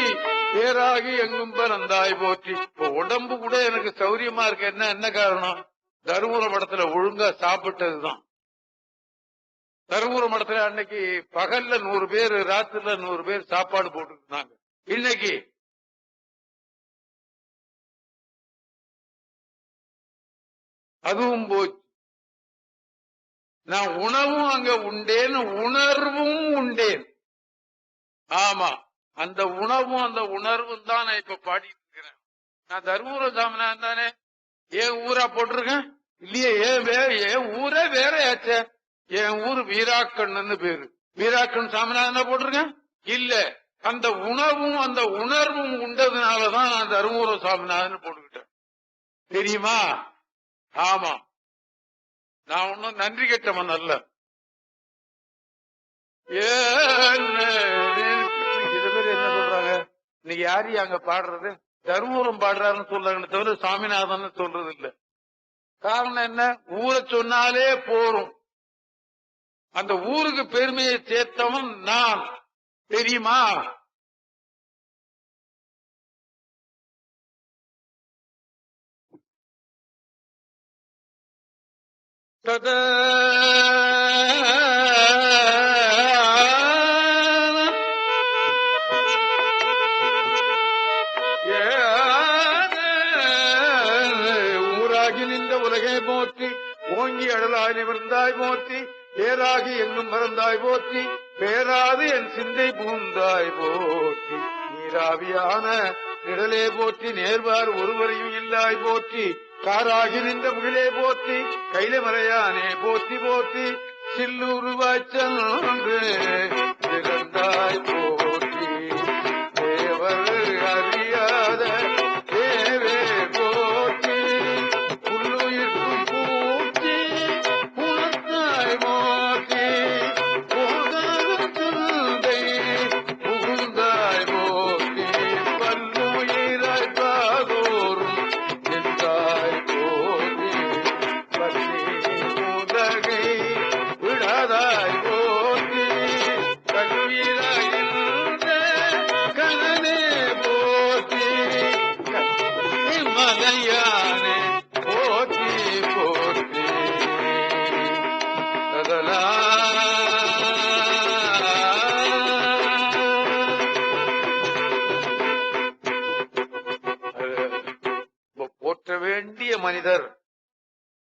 பேராகி எங்கும் பறந்தாய் போற்றி. இப்ப உடம்பு கூட எனக்கு சௌரியமா இருக்கு. என்ன காரணம்? தருமபுர மடத்துல ஒழுங்கா சாப்பிட்டதுதான். தருமபுர மடத்துல அன்னைக்கு பகல்ல 100 பேர், ராத்திரில 100 பேர் சாப்பாடு போட்டு இருந்தாங்க. இன்னைக்கு அதுவும் போச்சு. நான் உணவும் அங்க உண்டேன், உணர்வும் உண்டேன். ஆமா, அந்த உணவும் அந்த உணர்வும் தான் நான் இப்ப பாடிட்டு இருக்கிறேன். நான் தருமபுர சாமிநாதன் தானே. ஏன் ஊரா போட்டிருக்கேன் இல்லையே? ஏன் ஊரே வேற ஆச்ச. என் ஊர் வீராக்கண்ணு பேரு. வீராக்கண் சாமிநாதன் போட்டிருக்கேன் இல்ல. அந்த உணவும் அந்த உணர்வும் உண்டதுனாலதான் நான் தருமபுர சாமிநாதன் போட்டுக்கிட்டேன். தெரியுமா? ஆமா, நான் ஒன்னும் நன்றி கெட்டவன் அல்ல. சில பேர் என்ன சொல்றாங்க, இன்னைக்கு யாரு அங்க பாடுறது? தருமபுரம் பாடுறாருன்னு சொல்றாங்கன்னு தவிர சாமிநாதன் சொல்றது இல்ல. காரணம் என்ன? ஊரை சொன்னாலே போரும். அந்த ஊருக்கு பெருமையை சேர்த்தவன் நான். தெரியுமா? ஊராகி நின்ற உலகை போற்றி, ஓங்கி அடலாய் நிமிர்ந்தாய் போற்றி, பேராகி எங்கும் மறந்தாய் போற்றி, பேராது என் சிந்தை பூந்தாய் போற்றி, நீராவியான நிழலே போற்றி, நேர்வார் ஒருவரையும் இல்லாய் போற்றி, காராகி நின்ற முகிலே போற்றி, கைல மலையானே போற்றி போற்றி, சில்லுருவாய் சென்று இறந்தாய் போற்றி.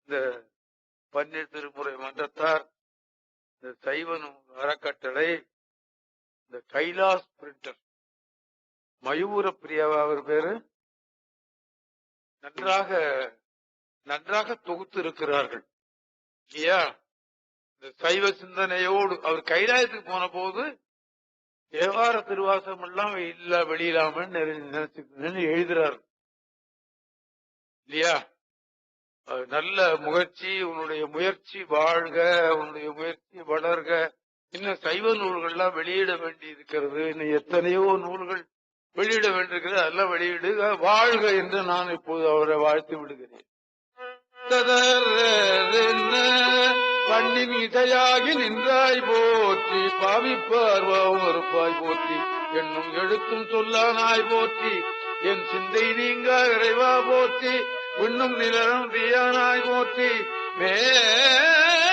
இந்த பன்னீர் திருமுறை மன்றத்தார், இந்த சைவ அறக்கட்டளை, இந்த கைலாஸ் பிரிண்டர், மயூர பிரியாவா அவர் பேரு, நன்றாக தொகுத்து இருக்கிறார்கள் இல்லையா? இந்த சைவ சிந்தனையோடு அவர் கைலாயத்துக்கு போன போது தேவார திருவாசகம் எல்லாம் இல்ல வெளியிடாம நினைச்சு எழுதுறாரு இல்லையா? நல்ல முயற்சி, உன்னுடைய முயற்சி வாழ்க, உன்னுடைய முயற்சி வளர்க. இன்னும் சைவ நூல்கள்லாம் வெளியிட வேண்டி இருக்கிறது, இன்னும் எத்தனையோ நூல்கள் வெளியிட வேண்டியிருக்கிறது, அதெல்லாம் வெளியிடுக, வாழ்க என்று நான் இப்போது அவரை வாழ்த்து விடுகிறேன். பண்ணின் இசையாகி நின்றாய் போற்றி, பாவிப்பார்வாவும் இருப்பாய் போற்றி, என்னும் எழுத்தும் சொல்லானாய் போற்றி, என் சிந்தை நீங்க இறைவா போற்றி, உண்ணும் நிலரும் தீயானாய் போற்றி, மேலவர்க்கும்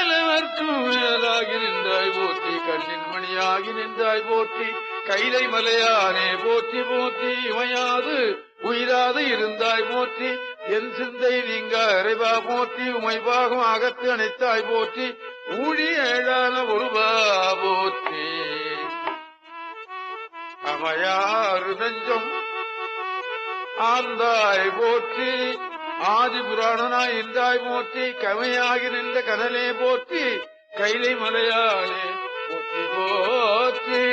மேலாகி நின்றாய் போற்றி, கண்ணின் மணியாகி நின்றாய் போற்றி, கைலை மலையானே போற்றி போற்றி, இமையாது உயிராது இருந்தாய் போற்றி, என் சிந்தை நீங்க இறைவா போற்றி, உமைபாகம் அகத்து அணைத்தாய் போற்றி, ஊழி ஏழான ஒருவா போற்றி, அமையாறு நெஞ்சம் ஆர்ந்தாய் போற்றி, ஆதி புராணனாய் இருந்தாய் போற்றி, கமையாகி நின்ற கனலே போற்றி, கைலை மலையானே போற்றி போற்றி.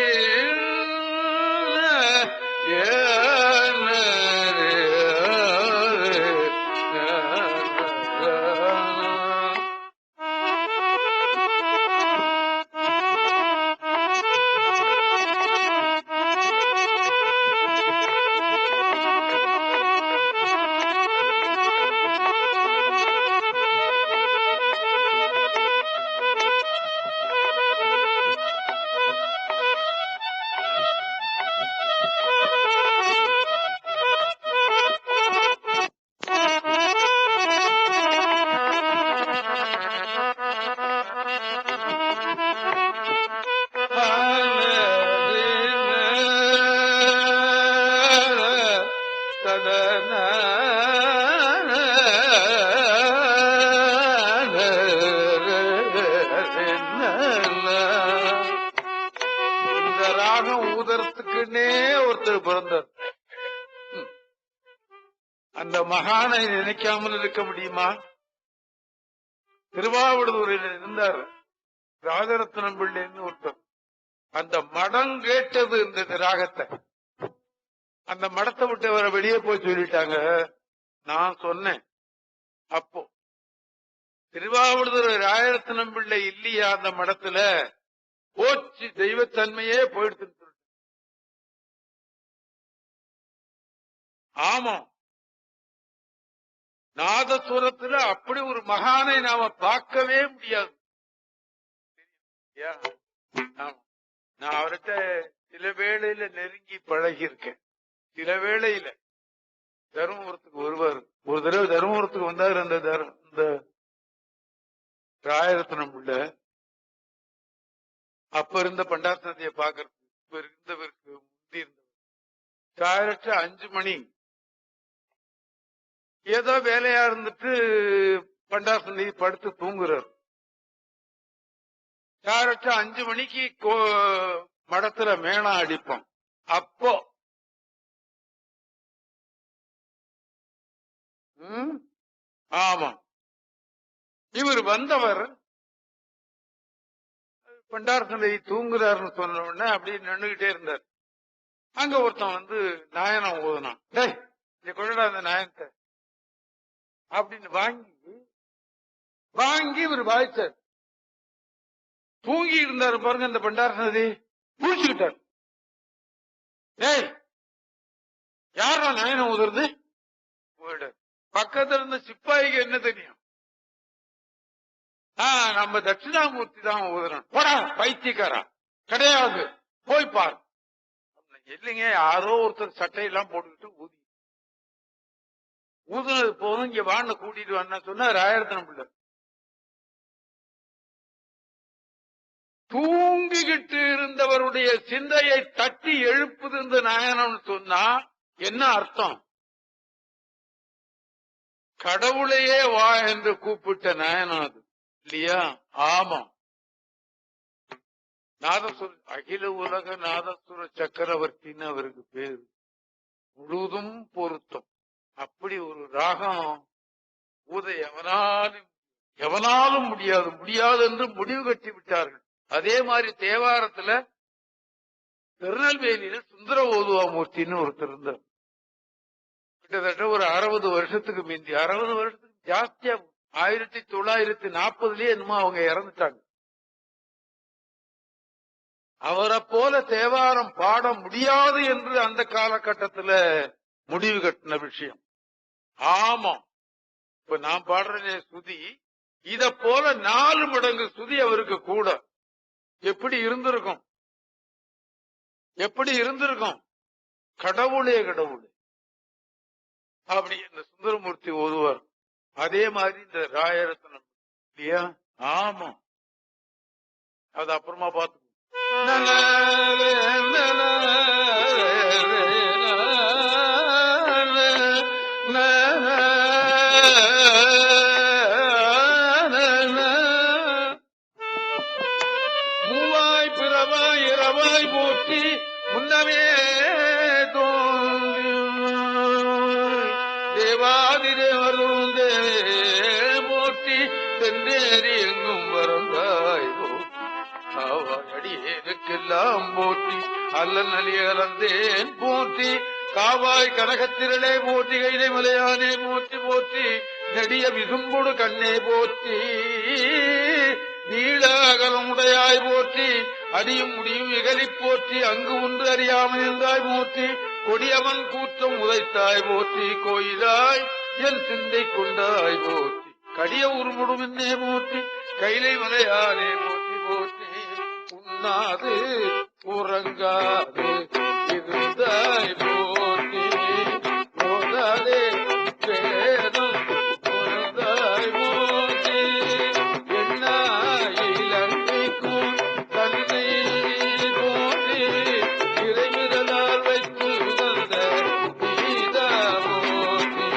இந்த ராகம் ஊதறதுக்குன்னே ஒருத்தர் பிறந்தார். அந்த மகானை நினைக்காமல் இருக்க முடியுமா? திருவாவடுதுறையில் இருந்தார் ராஜரத்னம் பிள்ளைன்னு ஒருத்தர். அந்த மடம் கேட்டது இந்த ராகத்தை. அந்த மடத்தை விட்டு அவரை வெளியே போய் சொல்லிட்டாங்க. நான் சொன்னேன், அப்போ திருவாவடுதுறை ராஜரத்னம் பிள்ளை இல்லையா அந்த மடத்துல, போச்சு தெய்வத்தன்மையே போயிடுத்து. ஆமா, நாதசுரத்துல அப்படி ஒரு மகானை நாம பார்க்கவே முடியாது. நான் அவர்கிட்ட சில வேளையில நெருங்கி பழகி இருக்கேன். சில வேளையில தருமபுரத்துக்கு வருவார். ஒரு தடவை தருமபுரத்துக்கு வந்தார். அந்த ராயரத்னம் உள்ள அப்ப இருந்த பண்டாரத்திய பாக்குறது. இப்ப இருந்தவருக்கு முந்தி இருந்தவர். காயற்ற 5 மணி ஏதோ வேலையா இருந்துட்டு பண்டாரசந்தி படுத்து தூங்குறார். காயற்ற 5 மணிக்கு மடத்துல மேளம் அடிப்போம். அப்போ ஆமா, இவர் வந்தவர் பண்டாரசந்தி தூங்குறாருன்னு சொன்ன உடனே அப்படியே நின்றுகிட்டே இருந்தார். அங்க ஒருத்தன் வந்து நாயனம் ஓதுனான். டேய் இந்த கொள்ளடா அந்த நாயனத்தை அப்படின்னு வாங்கி இவர் வாய்ச்சார். தூங்கி இருந்தாரு பாருங்க இந்த பண்டாரசந்தி. பூச்சிக்கிட்டார். டேய் யாரா நாயனம் ஊதுறது? பக்கத்துல இருந்த சிப்பாய்க்கு என்ன தெரியும்? நம்ம தட்சிணாமூர்த்தி தான் ஊதுறோம். போடா பைத்தியக்காரா, கிடையாது போய் பார். இல்லைங்க, யாரோ ஒருத்தர் சட்டையெல்லாம் போட்டுக்கிட்டு ஊதுனது போதும், இங்க வாண்ண கூட்டிட்டு வான்னு சொன்னா ராயரத்னம் பிள்ளை. தூங்கிக்கிட்டு இருந்தவருடைய சிந்தையை தட்டி எழுப்புது இந்த நாயனம்னு சொன்னா என்ன அர்த்தம்? கடவுளையே வா என்று கூப்பிட்ட நாயனம் அது இல்லையா? ஆமா. நாதசுர அகில உலக நாதசுர சக்கரவர்த்தின்னு அவருக்கு பேரு. முழுதும் பொருத்தம். அப்படி ஒரு ராகம் ஊத எவனாலும் முடியாது முடியாது என்று முடிவு கட்டி விட்டார்கள். அதே மாதிரி தேவாரத்துல திருநெல்வேலியில சுந்தர ஓதுவாமூர்த்தின்னு ஒருத்தர் இருந்தார். கிட்டத்தட்ட ஒரு 60 வருஷத்துக்கு மீந்தி, 60 வருஷத்துக்கு ஜாஸ்தியா, 1940லயே என்னமோ அவங்க இறந்துட்டாங்க. அவரை போல தேவாரம் பாட முடியாது என்று அந்த காலகட்டத்துல முடிவு கட்டின விஷயம். ஆமா, இப்ப நான் பாடுறேன் சுதி, இத போல 4 மடங்கு சுதி அவருக்கு கூட. எப்படி இருந்திருக்கும், எப்படி இருந்திருக்கும்? கடவுளே கடவுளே அப்படி இந்த சுந்தரமூர்த்தி ஓதுவார். அதே மாதிரி இந்த ராயரத்னம் இல்லையா? ஆமா, அது அப்புறமா பார்த்து. மூவாய் பிறவாய் இரவாய் போற்றி முன்னமே தேவாதிதேவரும் போற்றி சென்றேறி எங்கும் வரந்தாய் அடியேனுக்கெல்லாம் போற்றி அல்லல் நலியலந்தேன் போற்றி காவாய் கனகத்திரளே போற்றி கைலை மலையானே போற்றி போற்றி நெடிய விசும்புடு கண்ணே போற்றி நீளகலமுடையாய் போற்றி அடியும் முடியும் இகழி போற்றி அங்கு ஒன்று அறியாமல் இருந்தாய் போற்றி கொடியவன் கூற்றம் உதைத்தாய் போற்றி கோயிலாய் என் சிந்தை கொண்டாய் போற்றி கடிய உருமுடும் என்னே போற்றி கைலை மலையானே போற்றி போற்றி உண்ணாது உறங்காது இருந்தாய் போற்றி போதாதே வேதம் உணர்ந்தாய் போற்றி என்ன இலங்கைக்கும் தன்னை போற்றி இறைமிதலால் வைத்து உகந்த கீதா போற்றி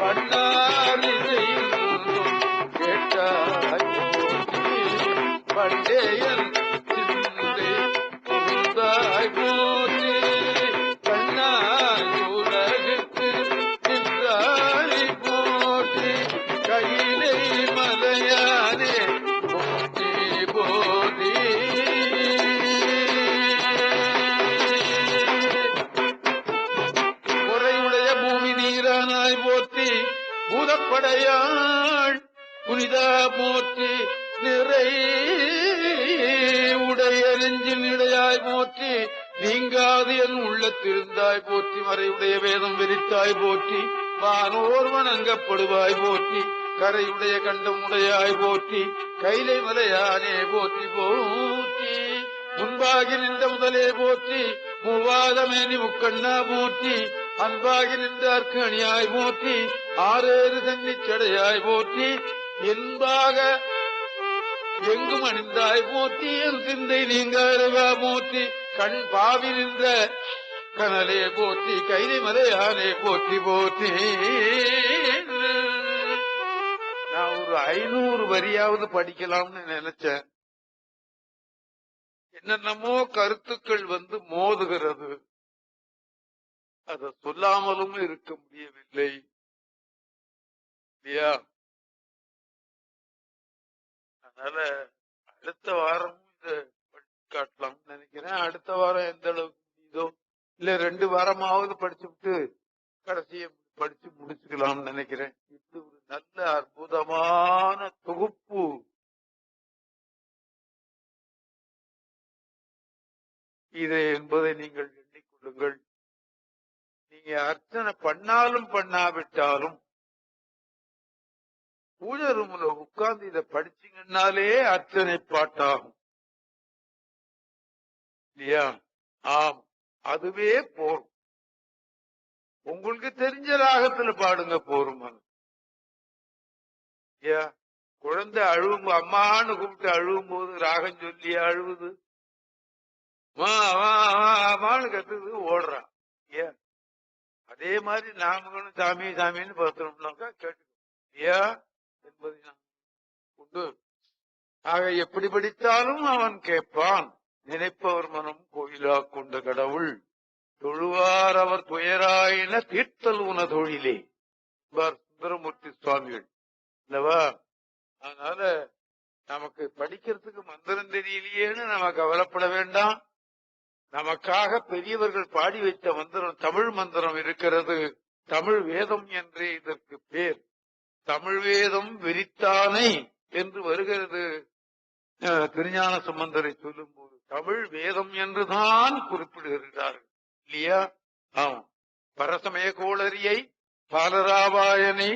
பண்ணாரி செய்யும் கேட்டாய் போற்றி பண்டேயன் சிந்தை புகுந்தாய் போற்றி கண்ணாய் உலகுக்கு நின்றாய் போற்றி கையிலை மலையானே போற்றி போற்றி குறையுடைய பூமி நீரானாய் போற்றி பூதப்படையாள் புனிதா போற்றி நிறை உடைய நெஞ்சின் இடையாய் போற்றி நீங்காது என் உள்ளத்திருந்தாய் போற்றி மறையுடைய வேதம் விரித்தாய் போற்றி வானோர் வணங்கப்படுவாய் போற்றி கரையுடைய கண்டம் உடையாய் போற்றி கைலை மலையானே போற்றி போற்றி முன்பாகி நின்ற முதலே போற்றி மூவாதமேனி முக்கண்ணா போற்றி அன்பாகி நின்றார்க்கு அணியாய் போற்றி ஆறேறு தன்னிச்சடையாய் போற்றி என்பாக எங்கும் அணிந்தாய் போற்றி என் சிந்தை நீங்காரவா போற்றி கண் பாவி நின்ற கனலே போற்றி கைலை மலையானே போற்றி போற்றி. நான் ஒரு 500 வரியாவது படிக்கலாம்னு நினைச்சேன். என்னென்னமோ கருத்துக்கள் வந்து மோதுகிறது, அத சொல்லாமலும் இருக்க முடியவில்லை இல்லையா? அதனால அடுத்த வாரம் இத படிச்சு காட்டலாம்னு நினைக்கிறேன். அடுத்த வாரம் எந்த அளவுக்கு இதோ இல்ல 2 வாரமாவது படிச்சுட்டு கடைசியை படிச்சு முடிச்சுக்கலாம்னு நினைக்கிறேன். இது ஒரு நல்ல அற்புதமான தொகுப்பு. இது என்பதை நீங்கள் எண்ணிக்கொள்ளுங்கள். நீங்க அர்ச்சனை பண்ணாலும் பண்ணாவிட்டாலும் பூஜை ரூம்ல உட்கார்ந்து இதை படிச்சீங்கன்னாலே அர்ச்சனை பாட்டாகும் இல்லையா? ஆம், அதுவே போரும். உங்களுக்கு தெரிஞ்ச ராகத்துல பாடுங்க, போரும். குழந்தை அழுவும், அம்மான்னு கூப்பிட்டு அழுவும் போது ராகம் சொல்லி அழுவுது, அம்மான்னு கத்துது, ஓடுறான். அதே மாதிரி நாமளும் சாமி சாமின்னு பார்த்தோம்னாக்கா கேட்டுக்கோ என்பதை நான் உண்டு. ஆக எப்படி படித்தாலும் அவன் கேட்பான். நினைப்பவர் மனம் கோயிலா கொண்ட கடவுள் தொழுவார் அவர் துயராயின தீர்த்தல் உன தொழிலே சுந்தரமூர்த்தி சுவாமிகள் இல்லவா? அதனால நமக்கு படிக்கிறதுக்கு மந்திரம் தெரியலையேன்னு நம்ம கவலைப்பட வேண்டாம். நமக்காக பெரியவர்கள் பாடி வைத்த மந்திரம் தமிழ் மந்திரம் இருக்கிறது. தமிழ் வேதம் என்றே இதற்கு பேர். தமிழ் வேதம் விரித்தானை என்று வருகிறது. திருஞான சம்பந்தரை சொல்லும் போது தமிழ் வேதம் என்றுதான் குறிப்பிடுகிறார்கள் இல்லையா? ஆமா. பரசமய கோளரியை பாலராவாயனை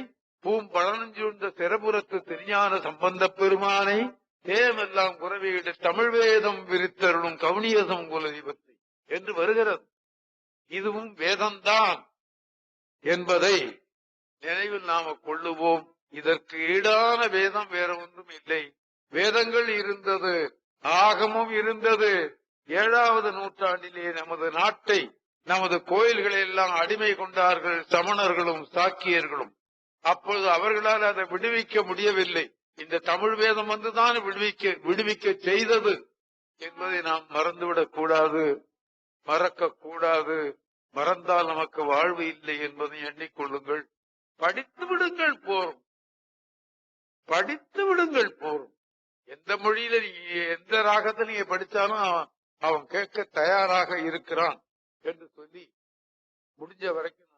பூம்பழஞ்சூழ்ந்த சிறபுரத்து திருஞான சம்பந்த பெருமானை தேமெல்லாம் குறவையிட தமிழ் வேதம் விரித்தருளும் கவுனியசம் குலதீபத்தை என்று வருகிறது. இதுவும் வேதம்தான் என்பதை நினைவில் நாம கொள்ளுவோம். இதற்கு ஈடான வேதம் வேற ஒன்றும் இல்லை. வேதங்கள் இருந்தது, ஆகமும் இருந்தது. 7வது நூற்றாண்டிலே நமது நாட்டை, நமது கோயில்களை எல்லாம் அடிமை கொண்டார்கள் சமணர்களும் சாக்கியர்களும். அப்பொழுது அவர்களால் அதை விடுவிக்க முடியவில்லை. இந்த தமிழ் வேதம் வந்துதான் விடுவிக்க செய்தது என்பதை நாம் மறந்துவிடக் கூடாது, மறக்க கூடாது. மறந்தால் நமக்கு வாழ்வு இல்லை என்பதை எண்ணிக்கொள்ளுங்கள். படித்து விடுங்கள் போரும், படித்து விடுங்கள் போரும். எந்த மொழியில நீங்க எந்த ராகத்தை நீங்க படிச்சாலும் அவன் கேட்க தயாராக இருக்கிறான் என்று சொல்லி முடிஞ்ச வரைக்கும்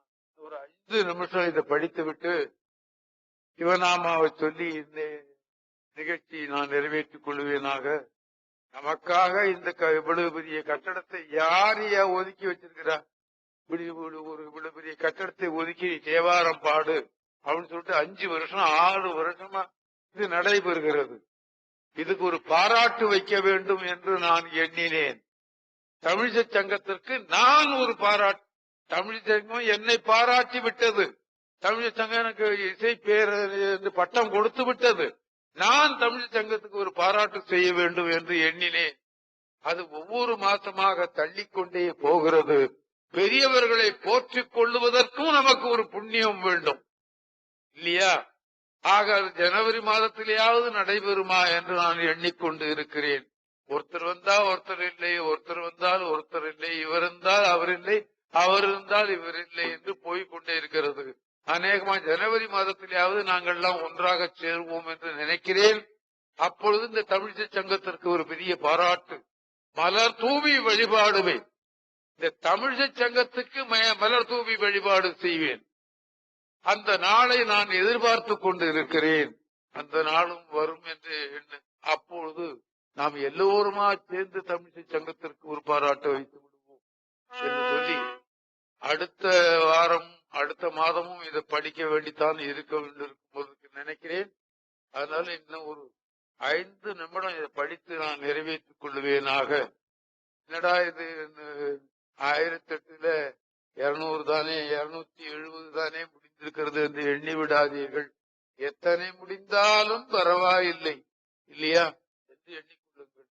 ஒரு 5 நிமிஷம் இதை படித்து விட்டு சிவநாமாவை சொல்லி இந்த நிகழ்ச்சியை நான் நிறைவேற்றிக் கொள்வேனாக. நமக்காக இந்த இவ்வளவு பெரிய கட்டடத்தை யாரையா ஒதுக்கி வச்சிருக்கிறா? ஒரு இவ்வளவு பெரிய கட்டடத்தை ஒதுக்கி தேவாரம் பாடு அப்படின்னு சொல்லிட்டு 5 வருஷம் 6 வருஷமா இது நடைபெறுகிறது. இதுக்கு ஒரு பாராட்டு வைக்க வேண்டும் என்று நான் எண்ணினேன். தமிழிசை சங்கத்திற்கு நான் ஒரு பாராட்டு, தமிழிசை சங்கம் என்னை பாராட்டி விட்டது. தமிழிசை சங்கம் எனக்கு இசை பேரறிஞர் பட்டம் கொடுத்து விட்டது. நான் தமிழிசை சங்கத்துக்கு ஒரு பாராட்டு செய்ய வேண்டும் என்று எண்ணினேன். அது ஒவ்வொரு மாசமாக தள்ளிக்கொண்டே போகிறது. பெரியவர்களை போற்றிக் கொள்ளுவதற்கும் நமக்கு ஒரு புண்ணியம் வேண்டும் இல்லையா? ஆக அது ஜனவரி மாதத்திலேயாவது நடைபெறுமா என்று நான் எண்ணிக்கொண்டு இருக்கிறேன். ஒருத்தர் வந்தா ஒருத்தர் இல்லை, ஒருத்தர் வந்தால் ஒருத்தர் இல்லை, இவர் இருந்தால் அவர் இல்லை, அவர் இருந்தால் இவர் இல்லை என்று போய்கொண்டே இருக்கிறது. அநேகமா ஜனவரி மாதத்திலேயாவது நாங்கள் எல்லாம் ஒன்றாக சேருவோம் என்று நினைக்கிறேன். அப்பொழுது இந்த தமிழிசை சங்கத்திற்கு ஒரு பெரிய பாராட்டு, மலர் தூவி வழிபாடுவேன். இந்த தமிழிசை சங்கத்துக்கு மலர் தூவி வழிபாடு செய்வேன். அந்த நாளை நான் எதிர்பார்த்து கொண்டு இருக்கிறேன். அந்த நாளும் வரும் என்று அப்பொழுது நாம் எல்லோருமா சேர்ந்து தமிழிசை சங்கத்திற்கு ஒரு பாராட்டு வைத்து விடுவோம் என்று சொல்லி அடுத்த வாரம் அடுத்த மாதமும் இதை படிக்க வேண்டித்தான் இருக்க வேண்டியிருக்கும் நினைக்கிறேன். அதனால இன்னும் ஒரு 5 நிமிடம் இதை படித்து நான் நிறைவேற்றிக் கொள்வேனாக. என்னடா இது 1008 200 தானே, 270 தானே முடிந்திருக்கிறது என்று எண்ணி விடாதீர்கள். எத்தனை முடிந்தாலும் பரவாயில்லை இல்லையா என்று எண்ணிக்கொள்ளுங்கள்.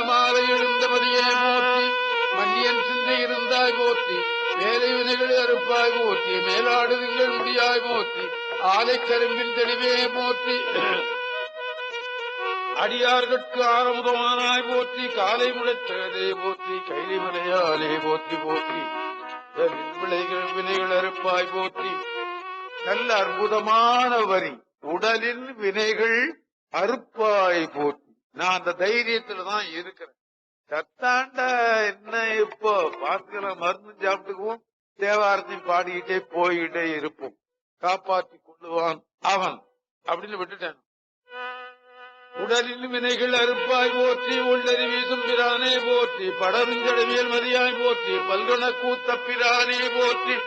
மாலை எழுந்தபடியே போற்றி, மன்னியன் சிந்தை இருந்தாய் போற்றி, வேலை வினைகள் அறுப்பாய் போற்றி, மேலாடு திங்கள் முடியாய் போற்றி, ஆலை கரும்பின் தெளிவே போற்றி, அடியார்கட்கு ஆரமுதமானாய் போற்றி, காலை முளைத்ததே போற்றி, கைலி மலையாலே போற்றி போற்றி, வினைகள் அறுப்பாய் போற்றி. நல்ல அற்புதமான வரி, உடலின் வினைகள் அறுப்பாய் போற்றி. நான் அந்த தைரியத்துலதான் இருக்கிறேன். சத்தாண்டா என்ன இப்போ பார்த்துக்கலாம், மருந்து சாப்பிட்டுக்குவோம், தேவாரத்தையும் பாடிக்கிட்டே போய்கிட்டே இருப்போம், காப்பாற்றி கொள்ளுவான் அவன் அப்படின்னு விட்டுட்டேன். உடலின் வினைகள் அறுப்பாய் போற்றி, உள்ளறி வீசும் பிரானே போற்றி, படருஞ்சடவியல் மதியாய் போற்றி, பல்கண கூத்த பிரானே போற்றி.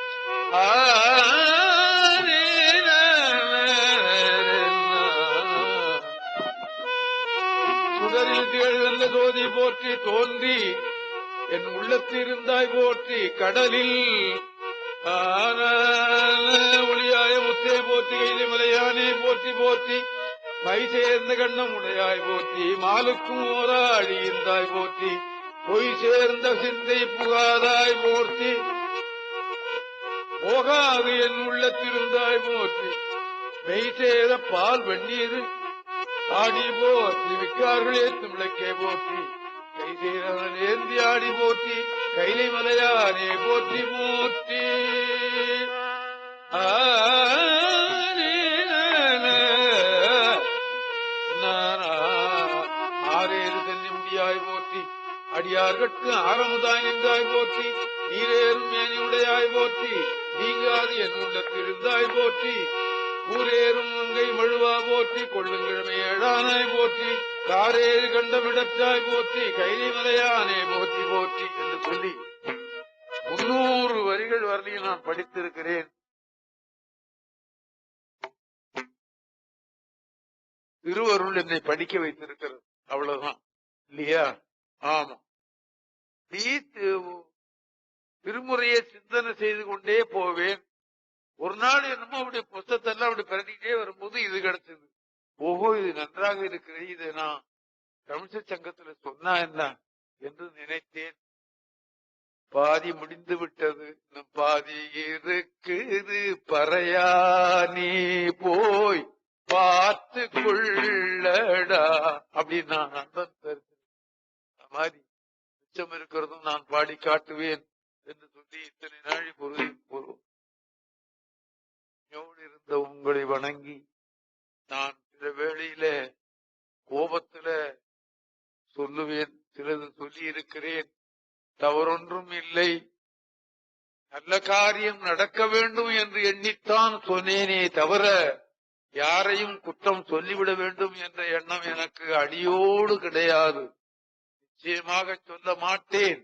சுடரில் திகழ்ந்த ஜோதி போற்றி, தோன்றி என் உள்ளத்திருந்தாய் போற்றி, கடலில் ஒளியாய முத்தே போற்றி, கைலி மலையானே போற்றி போற்றி, மை சேர்ந்த கண்ணம் உடையாய் போற்றி மாலுக்கும் ஓரா அழிந்தாய் போற்றி பொய் சேர்ந்த சிந்தை புகாதாய் போற்றி போகாது என் உள்ளத்திருந்தாய் போற்றி மெய் சேர பால் வெந்நீர் ஆடி போற்றி மிக்கார்களே துமிழக்கே போற்றி கை சேரவன் ஏந்தி ஆடி போற்றி கைலை மலையானே போற்றி போற்றி ஆரேறு செல்லி முடியாய் போற்றி அடியார்கட்கு ஆரமுதாய் நின்றாய் போற்றி நீரேறும் மேனியுடையாய் போற்றி நீங்காது என் உள்ளத்திருந்தாய் போற்றி ஊரேறும் மங்கை மழுவா போற்றி கொள்ளுங்கிழமை ஏழானாய் போற்றி காரேறு கண்டமிடற்றாய் போற்றி கைலை மலையானே போற்றி போற்றி என்று சொல்லி 300 வரிகள் வரலையும் நான் படித்திருக்கிறேன். திருவருள் என்னை படிக்க வைத்திருக்கிறது, அவ்வளவுதான் இல்லையா? ஆமா. திருமுறையை சிந்தனை செய்து கொண்டே போவேன். ஒரு நாள் என்னமோ அப்படி புத்தகத்தை எல்லாம் அப்படி பிரட்டிக்கிட்டே வரும்போது இது கிடைச்சது. ஓஹோ, இது நன்றாக இருக்கிறது, இதை நான் தமிழ்ச்ச சங்கத்துல சொன்னா என்ன என்று நினைத்தேன். பாதி முடிந்து விட்டது, இன்னும் பாதி இருக்குது பறையானே போய் பார்த்து கொள்ளடா அப்படின்னு நான் நண்பன் மாதிரி மிச்சம் இருக்கிறதும் நான் பாடி காட்டுவேன் என்று சொல்லி இத்தனை நாளை பொருள் இருந்த உங்களை வணங்கி நான் சில வேளையில கோபத்துல சொல்லுவேன், சிலது சொல்லி இருக்கிறேன். தவறொன்றும் இல்லை. நல்ல காரியம் நடக்க வேண்டும் என்று எண்ணித்தான் சொன்னேனே தவிர யாரையும் குற்றம் சொல்லிவிட வேண்டும் என்ற எண்ணம் எனக்கு அடியோடு கிடையாது. நிச்சயமாக சொல்ல மாட்டேன்.